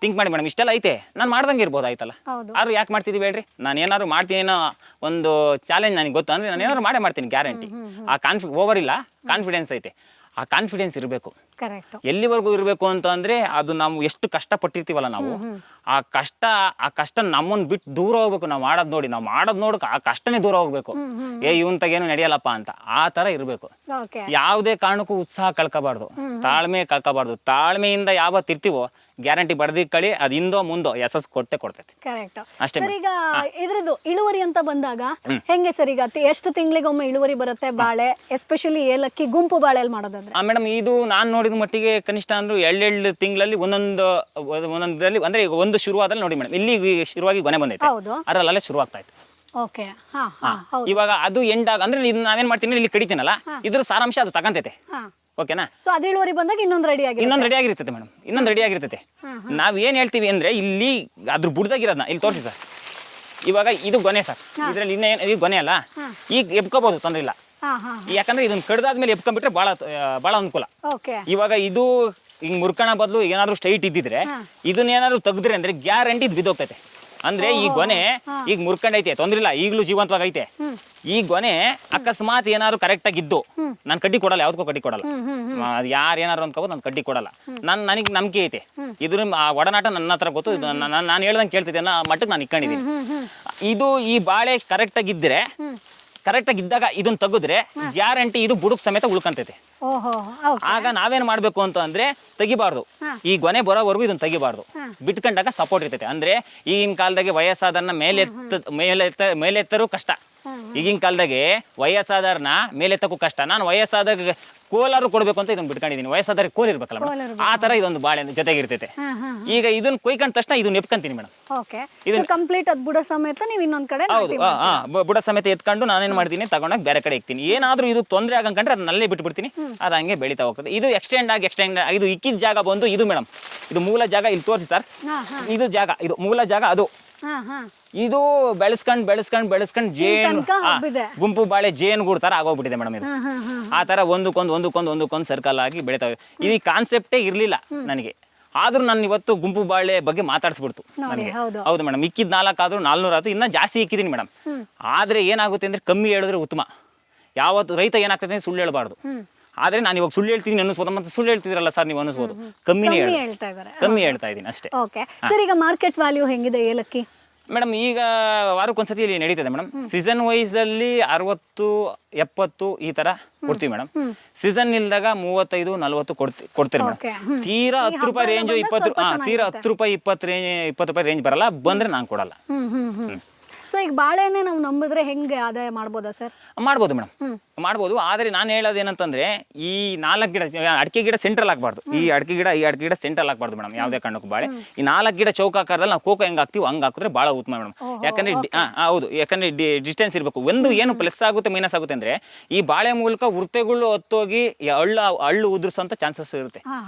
ಥಿಂಕ್ ಮಾಡಿ ಮೇಡಮ್, ಇಷ್ಟೆಲ್ಲ ಐತೆ ನಾನು ಮಾಡ್ದಂಗೆ ಇರ್ಬೋದು ಆಯ್ತಲ್ಲ. ಆದ್ರೂ ಯಾಕೆ ಮಾಡ್ತಿದೀವಿ ಹೇಳ್ರಿ? ನಾನು ಏನಾದ್ರು ಮಾಡ್ತೀನಿ ಅನ್ನೋ ಒಂದು ಚಾಲೆಂಜ್ ನನಗೆ ಗೊತ್ತು ಅಂದ್ರೆ ನಾನು ಏನಾದ್ರು ಮಾಡ್ತೀನಿ ಗ್ಯಾರಂಟಿ. ಆ ಓವರ್ ಇಲ್ಲ, ಕಾನ್ಫಿಡೆನ್ಸ್ ಐತೆ. ಆ ಕಾನ್ಫಿಡೆನ್ಸ್ ಇರಬೇಕು. ಎಲ್ಲಿವರೆಗೂ ಇರಬೇಕು ಅಂತ ಅಂದ್ರೆ ಅದು ನಾವು ಎಷ್ಟು ಕಷ್ಟ ಪಟ್ಟಿರ್ತೀವಲ್ಲ ನಾವು, ಆ ಕಷ್ಟ ನಮ್ಮನ್ನ ಬಿಟ್ಟು ದೂರ ಹೋಗ್ಬೇಕು. ನಾವು ಮಾಡೋದ್ ನೋಡಕ್ ಆ ಕಷ್ಟನೇ ದೂರ ಹೋಗ್ಬೇಕು. ಇವನ್ತಾಗೇನು ನಡೆಯಲ್ಲಪ್ಪ ಅಂತ ಆ ತರ ಇರ್ಬೇಕು. ಯಾವುದೇ ಕಾರಣಕ್ಕೂ ಉತ್ಸಾಹ ಕಳ್ಕೋಬಾರ್ದು, ತಾಳ್ಮೆ ಕಳ್ಕೋಬಾರ್ದು. ತಾಳ್ಮೆಯಿಂದ ಯಾವತ್ತು ಇರ್ತೀವೋ ಗ್ಯಾರಂಟಿ ಬಡ್ದಿ ಕಳಿ ಅದ್ ಹಿಂದೋ ಮುಂದೋ ಯಶಸ್ ಕೊಡ್ತೈತಿ. ಅಷ್ಟೇ. ಈಗ ಇದ್ರದ್ದು ಇಳುವರಿ ಅಂತ ಬಂದಾಗ ಹೆಂಗೆ ಸರ್? ಈಗ ಎಷ್ಟು ತಿಂಗಳಿಗೊಮ್ಮೆ ಇಳುವರಿ ಬರುತ್ತೆ ಬಾಳೆ, ಎಸ್ಪೆಷಲಿ ಏಲಕ್ಕಿ ಗುಂಪು ಬಾಳೆಯಲ್ಲಿ ಮಾಡೋದಂದ್ರೆ? ಮೇಡಮ್, ಇದು ನಾನ್ ನೋಡಿದ ಮಟ್ಟಿಗೆ ಕನಿಷ್ಠ ಅಂದ್ರೆ 2 ತಿಂಗಳಲ್ಲಿ ಒಂದೊಂದ್ರಲ್ಲಿ ಅಂದ್ರೆ ಈಗ ಒಂದು ಶುರುವಾದಲ್ಲಿ ನೋಡಿ ಮೇಡಮ್, ಇಲ್ಲಿ ಶುರುವಾಗಿ ಕೊನೆ ಬಂದೈತೆ, ಅದ್ರಲ್ಲೇ ಶುರು ಆಗ್ತಾ ಇತ್ತು. ಇವಾಗ ಅದು ಎಂಡಾಗ ಅಂದ್ರೆ ನಾವೇನ್ ಮಾಡ್ತೀನಿ, ಇಲ್ಲಿ ಕಡಿತೀನಲ್ಲ, ಇದ್ರ ಸಾರಾಂಶ ಅದು ತಗಂತೈತೆ. ಓಕೆನಾ? ಸೊ ಅದು ಇಳುವರಿ ಬಂದಾಗ ಇನ್ನೊಂದು ರೆಡಿ ಆಗಿರ್ತೈತೆ ಮೇಡಮ್, ಇನ್ನೊಂದು ರೆಡಿ ಆಗಿರ್ತೈತೆ. ನಾವ್ ಏನ್ ಹೇಳ್ತೀವಿ ಅಂದ್ರೆ ಇಲ್ಲಿ ಅದ್ರ ಬುಡ್ದಾಗಿರೋದನ್ನ ಇಲ್ಲಿ ತೋರಿಸಿ ಸರ್. ಇವಾಗ ಇದು ಗೊನೆ ಸರ್, ಇದ್ರಲ್ಲಿ ಇದು ಗೊನೆ ಅಲ್ಲ, ಈಗ ಎಬ್ಕೋಬಹುದು, ತೊಂದ್ರೆ ಇಲ್ಲ. ಯಾಕಂದ್ರೆ ಇದನ್ನ ಕಡ್ದಾದ್ಮೇಲೆ ಎಬ್ಕೊಂಡ್ಬಿಟ್ರೆ ಬಹಳ ಅನುಕೂಲ. ಇವಾಗ ಇದು ಹಿಂಗ್ ಮುರ್ಕಣ ಬದಲು ಏನಾದ್ರು ಸ್ಟ್ರೈಟ್ ಇದ್ದಿದ್ರೆ ಇದನ್ನೇನಾದ್ರು ತೆಗ್ದ್ರೆ ಅಂದ್ರೆ ಗ್ಯಾರಂಟಿ ಇದು ಬಿದ್ದೋಗ್ತೈತೆ. ಅಂದ್ರೆ ಈ ಗೊನೆ ಈಗ ಮುರ್ಕೊಂಡೈತೆ, ತೊಂದ್ರೆ ಇಲ್ಲ, ಈಗಲೂ ಜೀವಂತವಾಗೈತೆ. ಈ ಗೊನೆ ಅಕಸ್ಮಾತ್ ಏನಾದ್ರು ಕರೆಕ್ಟ್ ಆಗಿದ್ದು ನಾನು ಕಡ್ಡಿ ಕೊಡಲ್ಲ, ಯಾವ್ದಕ್ಕೂ ಕಡ್ಡಿ ಕೊಡಲ್ಲ. ಯಾರು ಏನಾರು ಅನ್ಕೋಬೋದು, ನಾನು ಕಡ್ಡಿ ಕೊಡಲ್ಲ. ನನಗೆ ನಂಬಿಕೆ ಐತೆ, ಇದ್ರ ಒಡನಾಟ ನನ್ನ ಹತ್ರ ಗೊತ್ತು. ನಾನು ಹೇಳ್ದಂಗೆ ಕೇಳ್ತಿದ್ದೆ ಅನ್ನೋ ಮಟ್ಟಕ್ಕೆ ನಾನು ಇಟ್ಕೊಂಡಿದ್ದೀನಿ. ಇದು ಈ ಬಾಳೆ ಕರೆಕ್ಟ್ ಆಗಿದ್ರೆ ಕರೆಕ್ಟ್ ಆಗಿ ಇದ್ದಾಗ ಇದನ್ನ ತೆಗೆದ್ರೆ ಗ್ಯಾರಂಟಿ ಇದು ಬುಡಕ್ ಸಮೇತ ಉಳ್ಕೊಂತೈತೆ. ಓಹೋ ಆಗ ನಾವೇನ್ ಮಾಡ್ಬೇಕು ಅಂತ ಅಂದ್ರೆ ತೆಗಿಬಾರ್ದು, ಈ ಗೊನೆ ಬರೋವರೆಗೂ ಇದನ್ನ ತೆಗಿಬಾರ್ದು, ಬಿಟ್ಕೊಂಡಾಗ ಸಪೋರ್ಟ್ ಇರ್ತೈತೆ. ಅಂದ್ರೆ ಈಗಿನ ಕಾಲದಾಗೆ ವಯಸ್ಸಾದವ್ರನ್ನ ಮೇಲೆತ್ತರೂ ಕಷ್ಟ. ಈಗಿನ ಕಾಲದಾಗೆ ವಯಸ್ಸಾದವ್ರನ್ನ ಮೇಲೆತ್ತಕ್ಕೂ ಕಷ್ಟ. ನಾನು ವಯಸ್ಸಾದಾಗ ಕೋಲಾರು ಕೊಡ್ಬೇಕು ಅಂತ ಇದನ್ನ ಬಿಟ್ಕೊಂಡಿದ್ದೀನಿ. ವಯಸ್ಸಾದ್ರೆ ಕೋಲ್ ಇರ್ಬೇಕಲ್ಲ ಮೇಡಮ್, ಆ ತರ ಇದೊಂದು ಬಾಳೆ ಜೊತೆಗೆ ಇರ್ತೈತೆ. ಈಗ ಇದನ್ನ ಕೊಯ್ಕೊಂಡ ತಕ್ಷಣ ಇದನ್ನ ಎಪ್ಕೊಂತೀನಿ ಮೇಡಮ್. ಕಂಪ್ಲೀಟ್ ಅದ್ ಬುಡ ಸಮೇತ ನೀವು ಇನ್ನೊಂದ್ ಕಡೆ ಹೌದು, ಬುಡ ಸಮೇತ ಎತ್ಕೊಂಡು ನಾನೇನ್ ಮಾಡ್ತೀನಿ, ತಗೊಂಡಾಗ ಬೇರೆ ಕಡೆ ಇಕ್ತೀನಿ. ಏನಾದ್ರೂ ಇದು ತೊಂದರೆ ಆಗಂಕೊಂಡ್ರೆ ಅದನ್ನ ಅಲ್ಲೇ ಬಿಟ್ಬಿಡ್ತೀನಿ, ಅದು ಹಂಗೆ ಬೆಳೀತಾ ಹೋಗ್ತದೆ. ಇದು ಎಕ್ಸ್ಟೆಂಡ್ ಆಗಿ ಇದು ಇಕ್ಕಿದ ಜಾಗ ಬಂದು ಇದು ಮೇಡಮ್, ಇದು ಮೂಲ ಜಾಗ. ಇಲ್ಲಿ ತೋರಿಸಿ ಸರ್, ಇದು ಜಾಗ, ಇದು ಮೂಲ ಜಾಗ. ಅದು ಇದು ಬೆಳೆಸ್ಕೊಂಡ್ ಜೇನು ಗುಂಪು ಬಾಳೆ ಜೇನು ಗೂಡ್ ತರ ಆಗೋಗ್ಬಿಟ್ಟಿದೆ ಮೇಡಮ್. ಇದು ಆ ತರ ಒಂದಕ್ಕೊಂದು ಸರ್ಕಲ್ ಆಗಿ ಬೆಳಿತಾವೆ. ಇದು ಕಾನ್ಸೆಪ್ಟೇ ಇರ್ಲಿಲ್ಲ ನನಗೆ, ಆದ್ರೂ ನಾನು ಇವತ್ತು ಗುಂಪು ಬಾಳೆ ಬಗ್ಗೆ ಮಾತಾಡ್ಸ್ಬಿಡ್ತು ನನಗೆ. ಹೌದು ಮೇಡಮ್, ಇಕ್ಕಿದ್ 4 ಆದ್ರೂ 400 ಆಯ್ತು, ಇನ್ನ ಜಾಸ್ತಿ ಇಕ್ಕಿದೀನಿ ಮೇಡಮ್. ಆದ್ರೆ ಏನಾಗುತ್ತೆ ಅಂದ್ರೆ ಕಮ್ಮಿ ಹೇಳಿದ್ರೆ ಉತ್ತಮ. ಯಾವತ್ತು ರೈತ ಏನಾಗ್ತದೆ ಅಂದ್ರೆ ಸುಳ್ಳು ಹೇಳ್ಬಾರ್ದು. ಆದ್ರೆ ನಾನು ಇವಾಗ ಸುಳ್ಳು ಹೇಳ್ತೀನಿ ಅನ್ನಿಸ್ಬೋದು, ಮತ್ತೆ ಸುಳ್ಳು ಹೇಳ್ತಿದ್ರಲ್ಲ ಸರ್ ನೀವು ಅನ್ನಿಸ್ಬೋದು. ಕಮ್ಮಿ ಹೇಳ್ತಾ ಇದ್ದೀನಿ ಅಷ್ಟೇ. ಸರ್, ಈಗ ಮಾರ್ಕೆಟ್ ವ್ಯಾಲ್ಯೂ ಹೆಂಗಿದೆ ಏಲಕ್ಕಿ ಮೇಡಮ್? ಈಗ ವಾರಕ್ಕೊಂದ್ಸತಿ ಇಲ್ಲಿ ನಡೀತದೆ ಮೇಡಮ್. ಸೀಸನ್ ವೈಸ್ ಅಲ್ಲಿ 60-70 ಈ ತರ ಕೊಡ್ತೀವಿ ಮೇಡಮ್. ಸೀಸನ್ ಇಲ್ದಾಗ 35-40 ಕೊಡ್ತೀರಿ ಮೇಡಮ್. ತೀರಾ 10 ರೂಪಾಯಿ ರೇಂಜು 20, ತೀರಾ 10 ರೂಪಾಯಿ 20 ರೂಪಾಯಿ ರೇಂಜ್ ಬರಲ್ಲ, ಬಂದ್ರೆ ನಾನು ಕೊಡಲ್ಲ. ಸೊ ಈಗ ಬಾಳೆನೆ ನಾವು ನಂಬಿದ್ರೆ ಹೆಂಗೆ ಆದಾಯ ಮಾಡ್ಬೋದಾ ಸರ್? ಮಾಡ್ಬೋದು ಮೇಡಮ್, ಮಾಡ್ಬೋದು. ಆದ್ರೆ ನಾನು ಹೇಳೋದು ಏನಂತಂದ್ರೆ, ಈ 4 ಗಿಡ ಅಡಿಕೆ ಗಿಡ ಸೆಂಟ್ರಲ್ ಆಗ್ಬಾರ್ದು. ಈ ಅಡಿಕೆ ಗಿಡ ಸೆಂಟ್ರಲ್ ಆಗ್ಬಾರ್ದು ಮೇಡಮ್, ಯಾವ್ದೇ ಕಾರಣಕ್ಕೂ ಬಾಳೆ. ಈ 4 ಗಿಡ ಚೌಕಾಕಾರದಲ್ಲಿ ನಾವು ಕೋಕೋ ಹೆಂಗ್ ಹಾಕ್ತಿವಿ ಹಂಗ್ ಹಾಕಿದ್ರೆ ಬಹಳ ಉತ್ತಮ ಮೇಡಮ್. ಯಾಕಂದ್ರೆ ಹೌದು, ಯಾಕಂದ್ರೆ ಡಿಸ್ಟೆನ್ಸ್ ಇರ್ಬೇಕು. ಒಂದು ಏನು ಪ್ಲಸ್ ಆಗುತ್ತೆ ಮೈನಸ್ ಆಗುತ್ತೆ ಅಂದ್ರೆ, ಈ ಬಾಳೆ ಮೂಲಕ ಉರ್ತೆಗಳು ಹತ್ತೋಗಿ ಹಳ್ಳು ಉದುರಿಸೋಂತ ಚಾನ್ಸಸ್ ಇರುತ್ತೆ.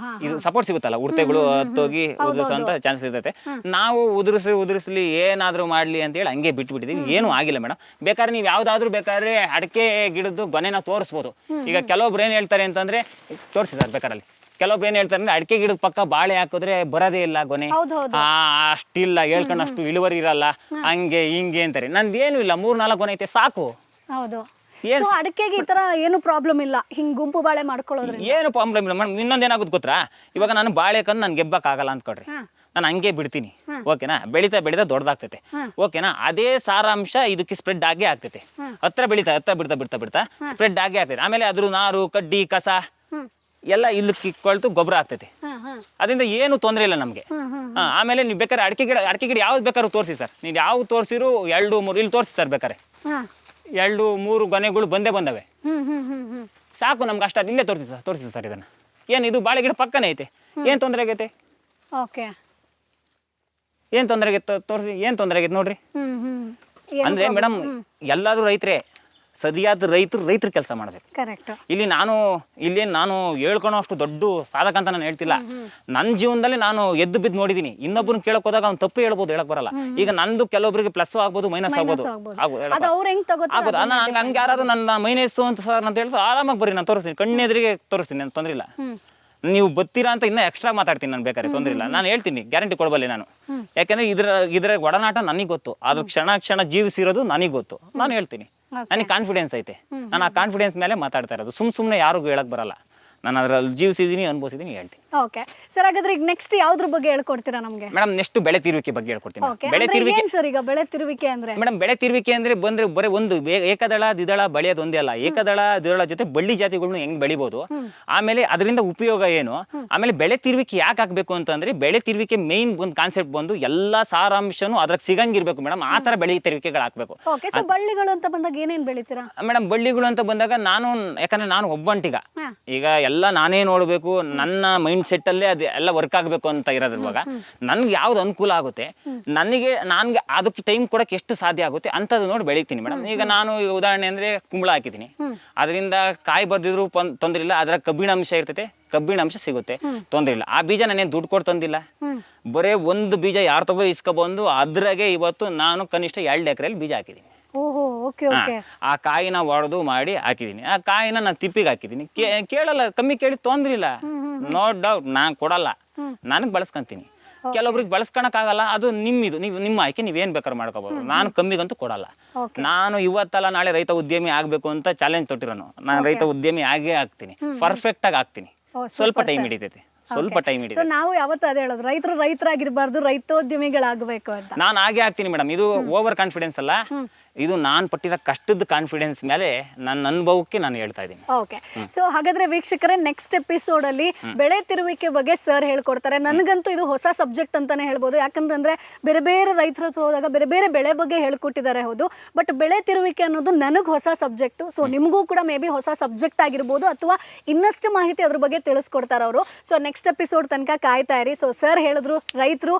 ಇದು ಸಪೋರ್ಟ್ ಸಿಗುತ್ತಲ್ಲ, ಉರ್ತೆಗಳು ಹತ್ತೋಗಿ ಉದುರಿಸೋಂತ ಚಾನ್ಸಸ್ ಇರುತ್ತೆ. ನಾವು ಉದುರಿಸಲಿ ಏನಾದ್ರೂ ಮಾಡ್ಲಿ ಅಂತ ಹೇಳಿ ಹಂಗೆ ಬಿಟ್ಬಿಟ್ಟಿದೀವಿ, ಏನು ಆಗಿಲ್ಲ ಮೇಡಮ್. ಬೇಕಾದ್ರೆ ನೀವು ಯಾವ್ದಾದ್ರು ಬೇಕಾದ್ರೆ ಅಡಿಕೆ ಗಿಡದ್ದು ಗೊನೆನ ತೋರಿಸ್ಬೋದು. ಈಗ ಕೆಲವೊಬ್ರು ಏನ್ ಹೇಳ್ತಾರೆ ಅಂತಂದ್ರೆ, ತೋರಿಸಿ ಸರ್ ಬೇಕಾರಲ್ಲಿ, ಕೆಲವೊಬ್ರು ಏನ್ ಹೇಳ್ತಾರೆ ಅಂದ್ರೆ, ಅಡಿಕೆ ಗಿಡದ ಪಕ್ಕ ಬಾಳೆ ಹಾಕಿದ್ರೆ ಬರೋದೇ ಇಲ್ಲ ಗೊನೆ, ಅಷ್ಟಿಲ್ಲ ಹೇಳ್ಕೊಂಡಷ್ಟು ಇಳುವರಿ ಇರಲ್ಲ, ಹಂಗೆ ಹಿಂಗೆ ಅಂತಾರೆ. ನಂದೇನು ಇಲ್ಲ, 3-4 ಗೊನೆ ಐತೆ ಸಾಕು. ಹೌದು, ಅಡಿಕೆಗೆ ಈ ತರ ಏನು ಪ್ರಾಬ್ಲಮ್ ಇಲ್ಲ, ಹಿಂಗ್ ಗುಂಪು ಬಾಳೆ ಮಾಡ್ಕೊಳ್ಳೋದ್ರೆ ಏನು ಪ್ರಾಬ್ಲಮ್ ಇಲ್ಲ ಮೇಡಮ್. ಇನ್ನೊಂದೇನಾಗುತ್ತೆ ಗೊತ್ತಾ, ಇವಾಗ ನಾನು ಬಾಳೆ ಕಂದು ನನ್ಗೆ ಗೆಬ್ಬಕ್ ಆಗಲ್ಲ ಅಂದ್ಕೊಡ್ರಿ, ನಾನು ಹಂಗೆ ಬಿಡ್ತೀನಿ, ಓಕೆನಾ? ಬೆಳೀತಾ ದೊಡ್ಡದಾಗ್ತೈತೆ, ಓಕೆನಾ? ಅದೇ ಸಾರಾಂಶ ಇದಕ್ಕೆ ಸ್ಪ್ರೆಡ್ ಆಗೇ ಆಗ್ತೈತೆ. ಹತ್ರ ಬಿಡ್ತಾ ಸ್ಪ್ರೆಡ್ ಆಗೇ ಆಗ್ತೈತೆ. ಆಮೇಲೆ ಅದ್ರ ನಾರು, ಕಡ್ಡಿ, ಕಸ ಎಲ್ಲ ಇಲ್ಲಿ ಕಿಕ್ಕೊಳ್ತು ಗೊಬ್ಬರ ಆಗ್ತೈತೆ. ಅದರಿಂದ ಏನು ತೊಂದರೆ ಇಲ್ಲ ನಮ್ಗೆ. ಆಮೇಲೆ ನೀವು ಬೇಕಾದ್ರೆ ಅಡಿಕೆ ಗಿಡ ಯಾವ್ದು ಬೇಕಾದ್ರೂ ತೋರಿಸಿ ಸರ್, ನೀವು ಯಾವ್ದು ತೋರಿಸಿರು 2-3 ಇಲ್ಲಿ ತೋರಿಸಿ ಸರ್, ಬೇಕಾರೆ 2-3 ಗೊನೆಗಳು ಬಂದವೆ ಸಾಕು ನಮ್ಗೆ. ಅಷ್ಟ ಇಲ್ಲೇ ತೋರಿಸಿ ಸರ್ ಇದನ್ನ. ಏನು ಇದು ಬಾಳೆ ಗಿಡ ಪಕ್ಕನೇ ಐತೆ, ಏನ್ ತೊಂದರೆ ಆಗೈತೆ? ಏನ್ ತೊಂದರೆ ಆಗೈತೆ ತೋರಿಸಿ, ಏನ್ ತೊಂದರೆ ಆಗೈತೆ ನೋಡ್ರಿ. ಅಂದ್ರೆ ಮೇಡಮ್, ಎಲ್ಲಾರು ರೈತರೇ, ಸರಿಯಾದ ರೈತರು ಕೆಲಸ ಮಾಡ್ಬೇಕು. ಇಲ್ಲಿ ನಾನು ಹೇಳ್ಕೊಳೋ ಅಷ್ಟು ದೊಡ್ಡ ಸಾಧಕ ಅಂತ ನಾನು ಹೇಳ್ತಿಲ್ಲ. ನನ್ನ ಜೀವನದಲ್ಲಿ ನಾನು ಎದ್ದು ಬಿದ್ದು ನೋಡಿದೀನಿ. ಇನ್ನೊಬ್ಬರನ್ನ ಕೇಳಕ್ ಹೋದಾಗ ಅವ್ನು ತಪ್ಪು ಹೇಳ್ಬೋದು, ಹೇಳಕ್ ಬರಲ್ಲ. ಈಗ ನಂದು ಕೆಲವೊಬ್ಬರಿಗೆ ಪ್ಲಸ್ ಆಗ್ಬೋದು, ಮೈನಸ್ ಆಗ್ಬೋದು. ಹಂಗೆ ಯಾರಾದ್ರೂ ನನ್ನ ಮೈನಸ್ ಅಂತ ಸರ್ ಅಂತ ಹೇಳ್ತಾರೆ, ಆರಾಮಾಗಿ ಬರ್ರಿ, ನಾನು ತೋರಿಸ್ತೀನಿ, ಕಣ್ಣೆದ್ರಿಗೆ ತೋರಿಸ್ತೀನಿ, ನಾನು ತೊಂದ್ರೆ ಇಲ್ಲ. ನೀವು ಬತ್ತೀರಾ ಅಂತ ಇನ್ನ ಎಕ್ಸ್ಟ್ರಾ ಮಾತಾಡ್ತೀನಿ ನಾನು, ಬೇಕಾದ್ರೆ ತೊಂದ್ರೆ ಇಲ್ಲ, ನಾನು ಹೇಳ್ತೀನಿ, ಗ್ಯಾರಂಟಿ ಕೊಡಬಲ್ಲೆ ನಾನು. ಯಾಕಂದ್ರೆ ಇದ್ರ ಒಡನಾಟ ನನಗೆ ಗೊತ್ತು, ಅದ್ರ ಕ್ಷಣ ಜೀವಿಸಿರೋದು ನನಗೆ ಗೊತ್ತು. ನಾನು ಹೇಳ್ತೀನಿ, ನನಗೆ ಕಾನ್ಫಿಡೆನ್ಸ್ ಐತೆ. ನಾನು ಆ ಕಾನ್ಫಿಡೆನ್ಸ್ ಮೇಲೆ ಮಾತಾಡ್ತಾ ಇರೋದು, ಸುಮ್ಮನೆ ಯಾರಿಗೂ ಹೇಳಕ್ ಬರಲ್ಲ. ನಾನು ಅದ್ರಲ್ಲಿ ಜೀವಿಸಿದೀನಿ, ಅನುಭವಿಸಿದೀನಿ, ಹೇಳ್ತೀನಿ. ಓಕೆ ಸರ್, ಹಾಗಾದ್ರೆ ಈಗ ನೆಕ್ಸ್ಟ್ ಯಾವ್ದ್ರ ಬಗ್ಗೆ ಹೇಳ್ಕೊಡ್ತೀರಾ ನಮಗೆ? ಮೇಡಮ್, ನೆಕ್ಸ್ಟ್ ಬೆಳೆ ತಿರುವಿಕೆ ಬಗ್ಗೆ ಹೇಳ್ಕೊಡ್ತೀನಿ. ಬೆಳೆ ತಿರುವಿಕೆ ಅಂದ್ರೆ ಮೇಡಮ್, ಬೆಳೆ ತಿರುವಿಕೆ ಅಂದ್ರೆ ಬರೀ ಒಂದು ಏಕದಳ ದ್ವಿದಳ ಬೆಳೆಯೋದು ಒಂದೇ ಅಲ್ಲ. ಏಕದಳ ದ್ವಿದಳ ಜೊತೆ ಬಳ್ಳಿ ಜಾತಿಗಳನ್ನ ಹೆಂಗ್ ಬೆಳಿಬಹುದು, ಆಮೇಲೆ ಅದರಿಂದ ಉಪಯೋಗ ಏನು, ಆಮೇಲೆ ಬೆಳೆ ತಿರುವಿಕೆ ಯಾಕೆ ಹಾಕ್ಬೇಕು ಅಂತಂದ್ರೆ, ಬೆಳೆ ತಿರುವಿಕೆ ಮೇನ್ ಒಂದು ಕಾನ್ಸೆಪ್ಟ್ ಬಂದು ಎಲ್ಲಾ ಸಾರಾಂಶನು ಅದ್ರಾಗ ಸಿಗಂಗಿರ್ಬೇಕು ಮೇಡಮ್. ಆ ತರ ಬೆಳೆ ತಿರುವಿಕೆಗಳು ಹಾಕ್ಬೇಕು. ಬಳ್ಳಿಗಳು ಅಂತ ಬಂದಾಗ ಏನೇನ್ ಬೆಳಿತೀರಾ ಮೇಡಮ್? ಬಳ್ಳಿಗಳು ಅಂತ ಬಂದಾಗ ಯಾಕಂದ್ರೆ ನಾನು ಒಬ್ಬಂಟಿಗ, ಈಗ ಎಲ್ಲ ನಾನೇ ನೋಡ್ಬೇಕು, ನನ್ನ ಮೈಂಡ್ ಸೆಟ್ ಅಲ್ಲೇ ಅದು ಎಲ್ಲ ವರ್ಕ್ ಆಗ್ಬೇಕು ಅಂತ ಇರೋದ್ರವಾಗ ನನ್ಗೆ ಯಾವ್ದು ಅನುಕೂಲ ಆಗುತ್ತೆ, ನನ್ಗೆ ಅದಕ್ಕೆ ಟೈಮ್ ಕೊಡಕ್ಕೆ ಎಷ್ಟು ಸಾಧ್ಯ ಆಗುತ್ತೆ ಅಂತದ್ದು ನೋಡಿ ಬೆಳಿತೀನಿ ಮೇಡಮ್. ಈಗ ನಾನು ಉದಾಹರಣೆ ಅಂದ್ರೆ ಕುಂಬಳ ಹಾಕಿದ್ದೀನಿ, ಅದರಿಂದ ಕಾಯಿ ಬರ್ದಿದ್ರು ತೊಂದ್ರೆ ಇಲ್ಲ, ಅದ್ರ ಕಬ್ಬಿಣಾಂಶ ಇರ್ತೈತೆ, ಕಬ್ಬಿಣಾಂಶ ಸಿಗುತ್ತೆ, ತೊಂದ್ರೆ ಇಲ್ಲ. ಆ ಬೀಜ ನಾನೇನು ದುಡ್ಡು ಕೊಟ್ಟು ತಂದಿಲ್ಲ, ಬರೇ ಒಂದು ಬೀಜ ಯಾರು ತಗೋ ಇಸ್ಕೊಬಂದು ಅದ್ರಾಗೆ ಇವತ್ತು ನಾನು ಕನಿಷ್ಠ 2 ಎಕರೆಯಲ್ಲಿ ಬೀಜ ಹಾಕಿದ್ದೀನಿ. ಆ ಕಾಯಿನ ಒಡೆದು ಮಾಡಿ ಹಾಕಿದೀನಿ. ಆ ಕಾಯಿನ ನಾನು ತಿಪ್ಪಿಗೆ ಹಾಕಿದೀನಿ. ಕೇಳಲ್ಲ, ಕಮ್ಮಿ ಕೇಳಿ ತೊಂದ್ರೆ ಇಲ್ಲ, ನೋ ಡೌಟ್, ನಾನ್ ಕೊಡಲ್ಲ, ನನಗ್ ಬಳಸ್ಕೊಂತೀನಿ. ಕೆಲವೊಬ್ರಿಗೆ ಬಳಸ್ಕೊಳಕ್ ಆಗಲ್ಲ, ಅದು ನಿಮ್ಮ ಆಯ್ಕೆ, ನೀವೇನ್ ಬೇಕಾದ್ರೂ ಮಾಡ್ಕೋಬಹುದು. ನಾನು ಕಮ್ಮಿಗಂತೂ ಕೊಡಲ್ಲ. ನಾನು ಇವತ್ತಲ್ಲ ನಾಳೆ ರೈತ ಉದ್ಯಮಿ ಆಗ್ಬೇಕು ಅಂತ ಚಾಲೆಂಜ್ ತೊಟ್ಟಿರೋನು. ನಾನು ರೈತ ಉದ್ಯಮಿ ಆಗೇ ಆಗ್ತೀನಿ, ಪರ್ಫೆಕ್ಟ್ ಆಗಿ ಆಗ್ತೀನಿ. ಸ್ವಲ್ಪ ಟೈಮ್ ಹಿಡಿತೈತೆ, ಸ್ವಲ್ಪ ಟೈಮ್ ಹಿಡಿತೈತೆ. ನಾವು ಯಾವತ್ತೂ ಅದೇ ಹೇಳೋದು, ರೈತರಾಗಿರ್ಬಾರ್ದು, ರೈತೋದ್ಯಮಿಗಳಾಗಬೇಕು ಅಂತ. ನಾನು ಹಾಗೆ ಆಗ್ತೀನಿ ಮೇಡಮ್. ಇದು ಓವರ್ ಕಾನ್ಫಿಡೆನ್ಸ್ ಅಲ್ಲ, ಇದು ನಾನು ಪಟ್ಟಿರೋ ಕಷ್ಟದ ಕಾನ್ಫಿಡೆನ್ಸ್ ಮೇಲೆ ನನ್ನ ಅನುಭವಕ್ಕೆ ನಾನು ಹೇಳ್ತಾ ಇದ್ದೀನಿ. ಓಕೆ, ಸೊ ಹಾಗಾದ್ರೆ ವೀಕ್ಷಕರೇ, ನೆಕ್ಸ್ಟ್ ಎಪಿಸೋಡ್ ಅಲ್ಲಿ ಬೆಳೆ ತಿರುವಿಕೆ ಬಗ್ಗೆ ಸರ್ ಹೇಳ್ಕೊಡ್ತಾರೆ. ನನಗಂತೂ ಇದು ಹೊಸ ಸಬ್ಜೆಕ್ಟ್ ಅಂತಾನೆ ಹೇಳ್ಬೋದು. ಯಾಕಂತಂದ್ರೆ ಬೇರೆ ಬೇರೆ ರೈತರ ಹತ್ರ ಹೋದಾಗ ಬೇರೆ ಬೇರೆ ಬೆಳೆ ಬಗ್ಗೆ ಹೇಳ್ಕೊಟ್ಟಿದ್ದಾರೆ, ಹೌದು, ಬಟ್ ಬೆಳೆ ತಿರುವಿಕೆ ಅನ್ನೋದು ನನಗೆ ಹೊಸ ಸಬ್ಜೆಕ್ಟು. ಸೊ ನಿಮಗೂ ಕೂಡ ಮೇ ಬಿ ಹೊಸ ಸಬ್ಜೆಕ್ಟ್ ಆಗಿರ್ಬೋದು, ಅಥವಾ ಇನ್ನಷ್ಟು ಮಾಹಿತಿ ಅದ್ರ ಬಗ್ಗೆ ತಿಳಿಸ್ಕೊಡ್ತಾರೆ ಅವರು. ಸೊ ನೆಕ್ಸ್ಟ್ ಎಪಿಸೋಡ್ ತನಕ ಕಾಯ್ತಾ ಇರಿ. ಸೊ ಸರ್ ಹೇಳಿದ್ರು ರೈತರು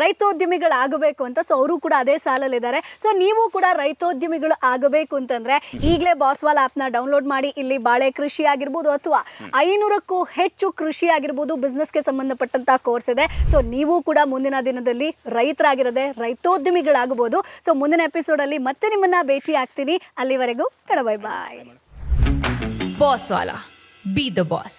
ರೈತೋದ್ಯಮಿಗಳಾಗಬೇಕು ಅಂತ. ಸೊ ಅವರು ಕೂಡ ಅದೇ ಸಾಲಲ್ಲಿದ್ದಾರೆ. ಸೊ ನೀವು ಕೂಡ ರೈತೋದ್ಯಮಿಗಳು ಆಗಬೇಕು ಅಂತಂದ್ರೆ ಈಗಲೇ ಬಾಸ್ವಾಲ್ ಆ್ಯಪ್ನ ಡೌನ್ಲೋಡ್ ಮಾಡಿ. ಇಲ್ಲಿ ಬಾಳೆ ಕೃಷಿ ಆಗಿರ್ಬೋದು ಅಥವಾ 500ಕ್ಕೂ ಹೆಚ್ಚು ಕೃಷಿ ಆಗಿರ್ಬೋದು, ಬಿಸ್ನೆಸ್ಗೆ ಸಂಬಂಧಪಟ್ಟಂತ ಕೋರ್ಸ್ ಇದೆ. ಸೊ ನೀವು ಕೂಡ ಮುಂದಿನ ದಿನದಲ್ಲಿ ರೈತರಾಗಿರದೆ ರೈತೋದ್ಯಮಿಗಳಾಗಬಹುದು. ಸೊ ಮುಂದಿನ ಎಪಿಸೋಡ್ ಅಲ್ಲಿ ಮತ್ತೆ ನಿಮ್ಮನ್ನ ಭೇಟಿ ಆಗ್ತೀನಿ. ಅಲ್ಲಿವರೆಗೂ bye bye. Bosswala. Be the boss.